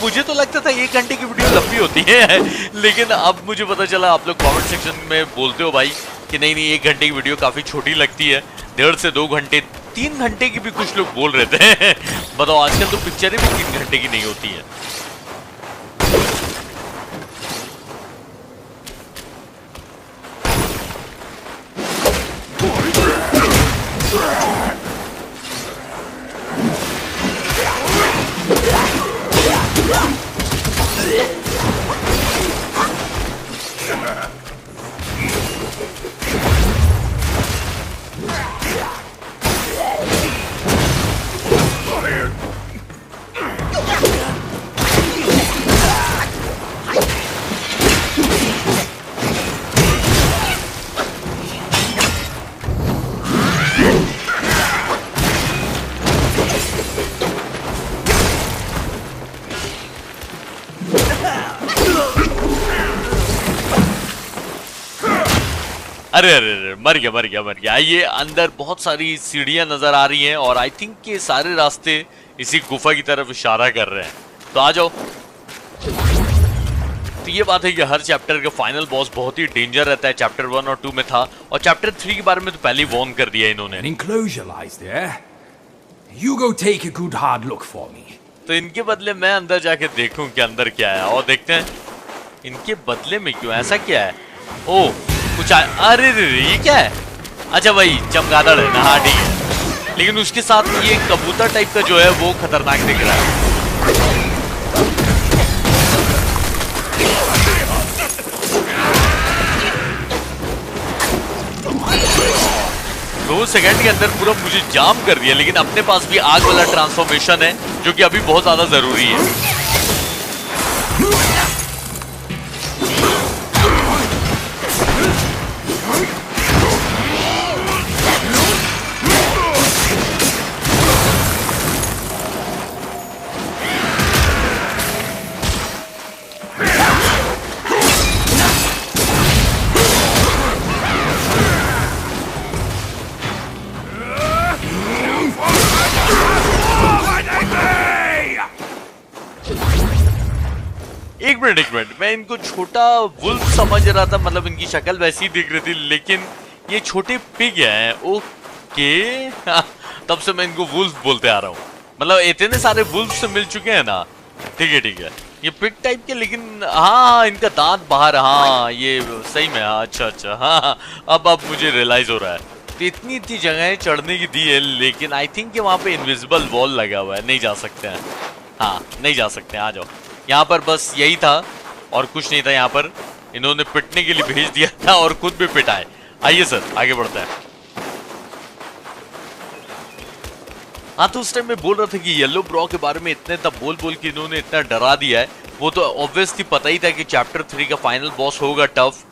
मुझे तो लगता था 1 घंटे की वीडियो लंबी होती है, लेकिन अब मुझे पता चला, आप लोग कमेंट सेक्शन में बोलते हो भाई कि नहीं 1 घंटे की वीडियो काफी छोटी लगती है। 1.5 से 2 घंटे, 3 घंटे की भी कुछ लोग बोल रहे थे। बताओ, आजकल तो पिक्चरें भी 3 घंटे की नहीं होती है। अरे अरे अरे, मर गया। ये अंदर बहुत सारी सीढ़ियां नजर आ रही हैं, और आई थिंक के सारे रास्ते इसी गुफा की तरफ इशारा कर रहे हैं। तो आ जाओ। तो ये बात है कि हर चैप्टर का फाइनल बॉस बहुत ही डेंजर रहता है। चैप्टर 1 और 2 में था, और चैप्टर 3 के बारे में तो पहले ही वार्न कर दिया इन्होंने। An enclosure lies there. You go take a good hard look for me. तो इनके बदले मैं अंदर जाके देखूं कि अंदर क्या है, और देखते हैं इनके बदले में क्यों, ऐसा क्या है? ओ कुछ अरे ये क्या है? अच्छा भाई चमगादड़ है ना, हाँ ठीक है, लेकिन उसके साथ ये कबूतर टाइप का जो है वो खतरनाक दिख रहा है। 2 सेकंड के अंदर पूरा मुझे जाम कर दिया, लेकिन अपने पास भी आग वाला ट्रांसफॉर्मेशन है, जो कि अभी बहुत ज्यादा जरूरी है। प्रेडिक्टमेंट, मैं इनको छोटा वुल्फ समझ रहा था, मतलब इनकी शक्ल वैसी दिख रही थी, लेकिन ये छोटे पिग हैं। ओके तब से मैं इनको वुल्फ बोलते आ रहा हूँ, मतलब इतने सारे वुल्फ से मिल चुके हैं ना। ठीक है, ये पिग टाइप के, लेकिन हाँ इनका दांत बाहर, हाँ ये सही में, हाँ अच्छा हाँ अब मुझे रियलाइज हो रहा है। तो इतनी जगहें चढ़ने की दी है, लेकिन आई थिंक कि वहाँ पे इनविजिबल वॉल लगा हुआ है, नहीं जा सकते हैं। हाँ नहीं जा सकते हैं, आ जाओ। यहाँ पर बस यही था और कुछ नहीं था। यहाँ पर इन्होंने पिटने के लिए भेज दिया था और खुद भी पिटाए। आइए सर आगे बढ़ते हैं। हाँ तो उस टाइम मैं बोल रहा था कि येलो ब्रो के बारे में इतने तब बोल के इन्होंने इतना डरा दिया है। वो तो ऑब्वियसली पता ही था कि चैप्टर 3 का फाइनल बॉस होगा टफ,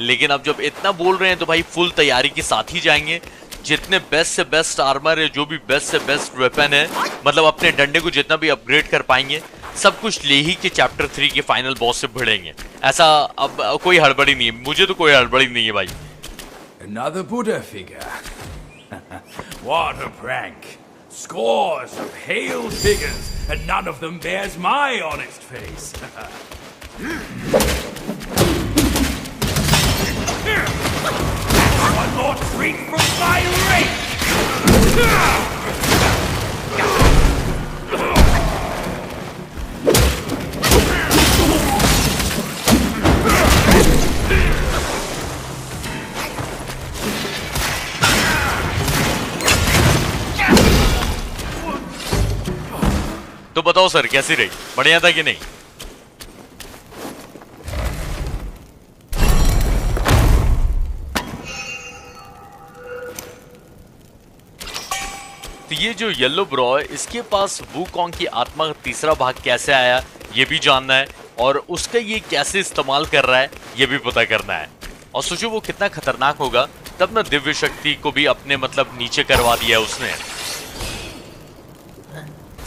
लेकिन अब जब इतना बोल रहे हैं तो भाई फुल तैयारी के साथ ही जाएंगे। जितने बेस्ट से बेस्ट आर्मर है, जो भी बेस्ट से बेस्ट वेपन है, मतलब अपने डंडे को जितना भी अपग्रेड कर पाएंगे, सब कुछ ले ही के चैप्टर 3 के फाइनल बॉस से भिड़ेंगे। ऐसा अब कोई हड़बड़ी नहीं है, मुझे तो कोई हड़बड़ी नहीं है भाई। Another Buddha figure. What a prank. Scores of hail figures, and none of them bears my honest face. One more treat from my rage! तो बताओ सर कैसी रही, बढ़िया था कि नहीं? तो ये जो येलो ब्रो है, इसके पास वुकोंग की आत्मा का तीसरा भाग कैसे आया ये भी जानना है, और उसका ये कैसे इस्तेमाल कर रहा है ये भी पता करना है। और सोचो वो कितना खतरनाक होगा, तब ना दिव्य शक्ति को भी अपने मतलब नीचे करवा दिया उसने।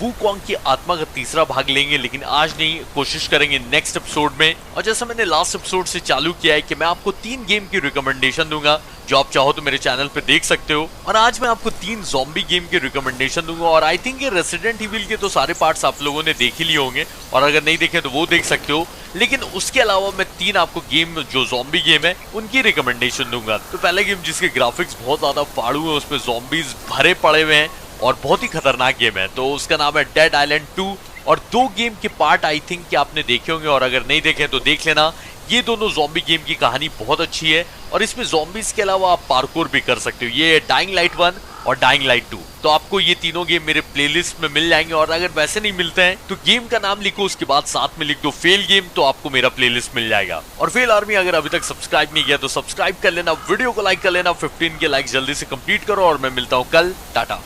वुकोंग की आत्मा का तीसरा भाग लेंगे, लेकिन आज नहीं, कोशिश करेंगे नेक्स्ट एपिसोड में। और जैसा मैंने लास्ट एपिसोड से चालू किया है कि मैं आपको 3 गेम की रिकमेंडेशन दूंगा, जो आप चाहो तो मेरे चैनल पे देख सकते हो। और आज मैं आपको 3 ज़ॉम्बी गेम की रिकमेंडेशन दूंगा। और आई थिंक ये रेसिडेंट इविल के तो सारे पार्ट्स आप लोगों ने देख ही लिए होंगे, और अगर नहीं देखे तो वो देख सकते हो। लेकिन उसके अलावा मैं 3 आपको गेम जो ज़ॉम्बी गेम है उनकी रिकमेंडेशन दूंगा। तो पहला गेम जिसके ग्राफिक्स बहुत ज्यादा फाड़ू है, उसमें ज़ॉम्बीज भरे पड़े हुए हैं और बहुत ही खतरनाक गेम है, तो उसका नाम है डेड आइलैंड 2। और 2 गेम के पार्ट आई थिंक कि आपने देखे होंगे, और अगर नहीं देखे तो देख लेना। ये दोनों ज़ॉम्बी गेम की कहानी बहुत अच्छी है, और इसमें ज़ॉम्बीज के अलावा आप पार्कोर भी कर सकते हो। ये डाइंग लाइट 1 और डाइंग लाइट 2, तो आपको ये तीनों गेम मेरे प्लेलिस्ट में मिल जाएंगे। और अगर वैसे नहीं मिलते हैं तो गेम का नाम लिखो, उसके बाद साथ में लिख दो फेल गेम, तो आपको मेरा प्लेलिस्ट मिल जाएगा। और फेल आर्मी अगर अभी तक सब्सक्राइब नहीं किया तो सब्सक्राइब कर लेना, वीडियो को लाइक कर लेना, 15 के लाइक जल्दी से कंप्लीट करो, और मैं मिलता हूँ कल। टाटा।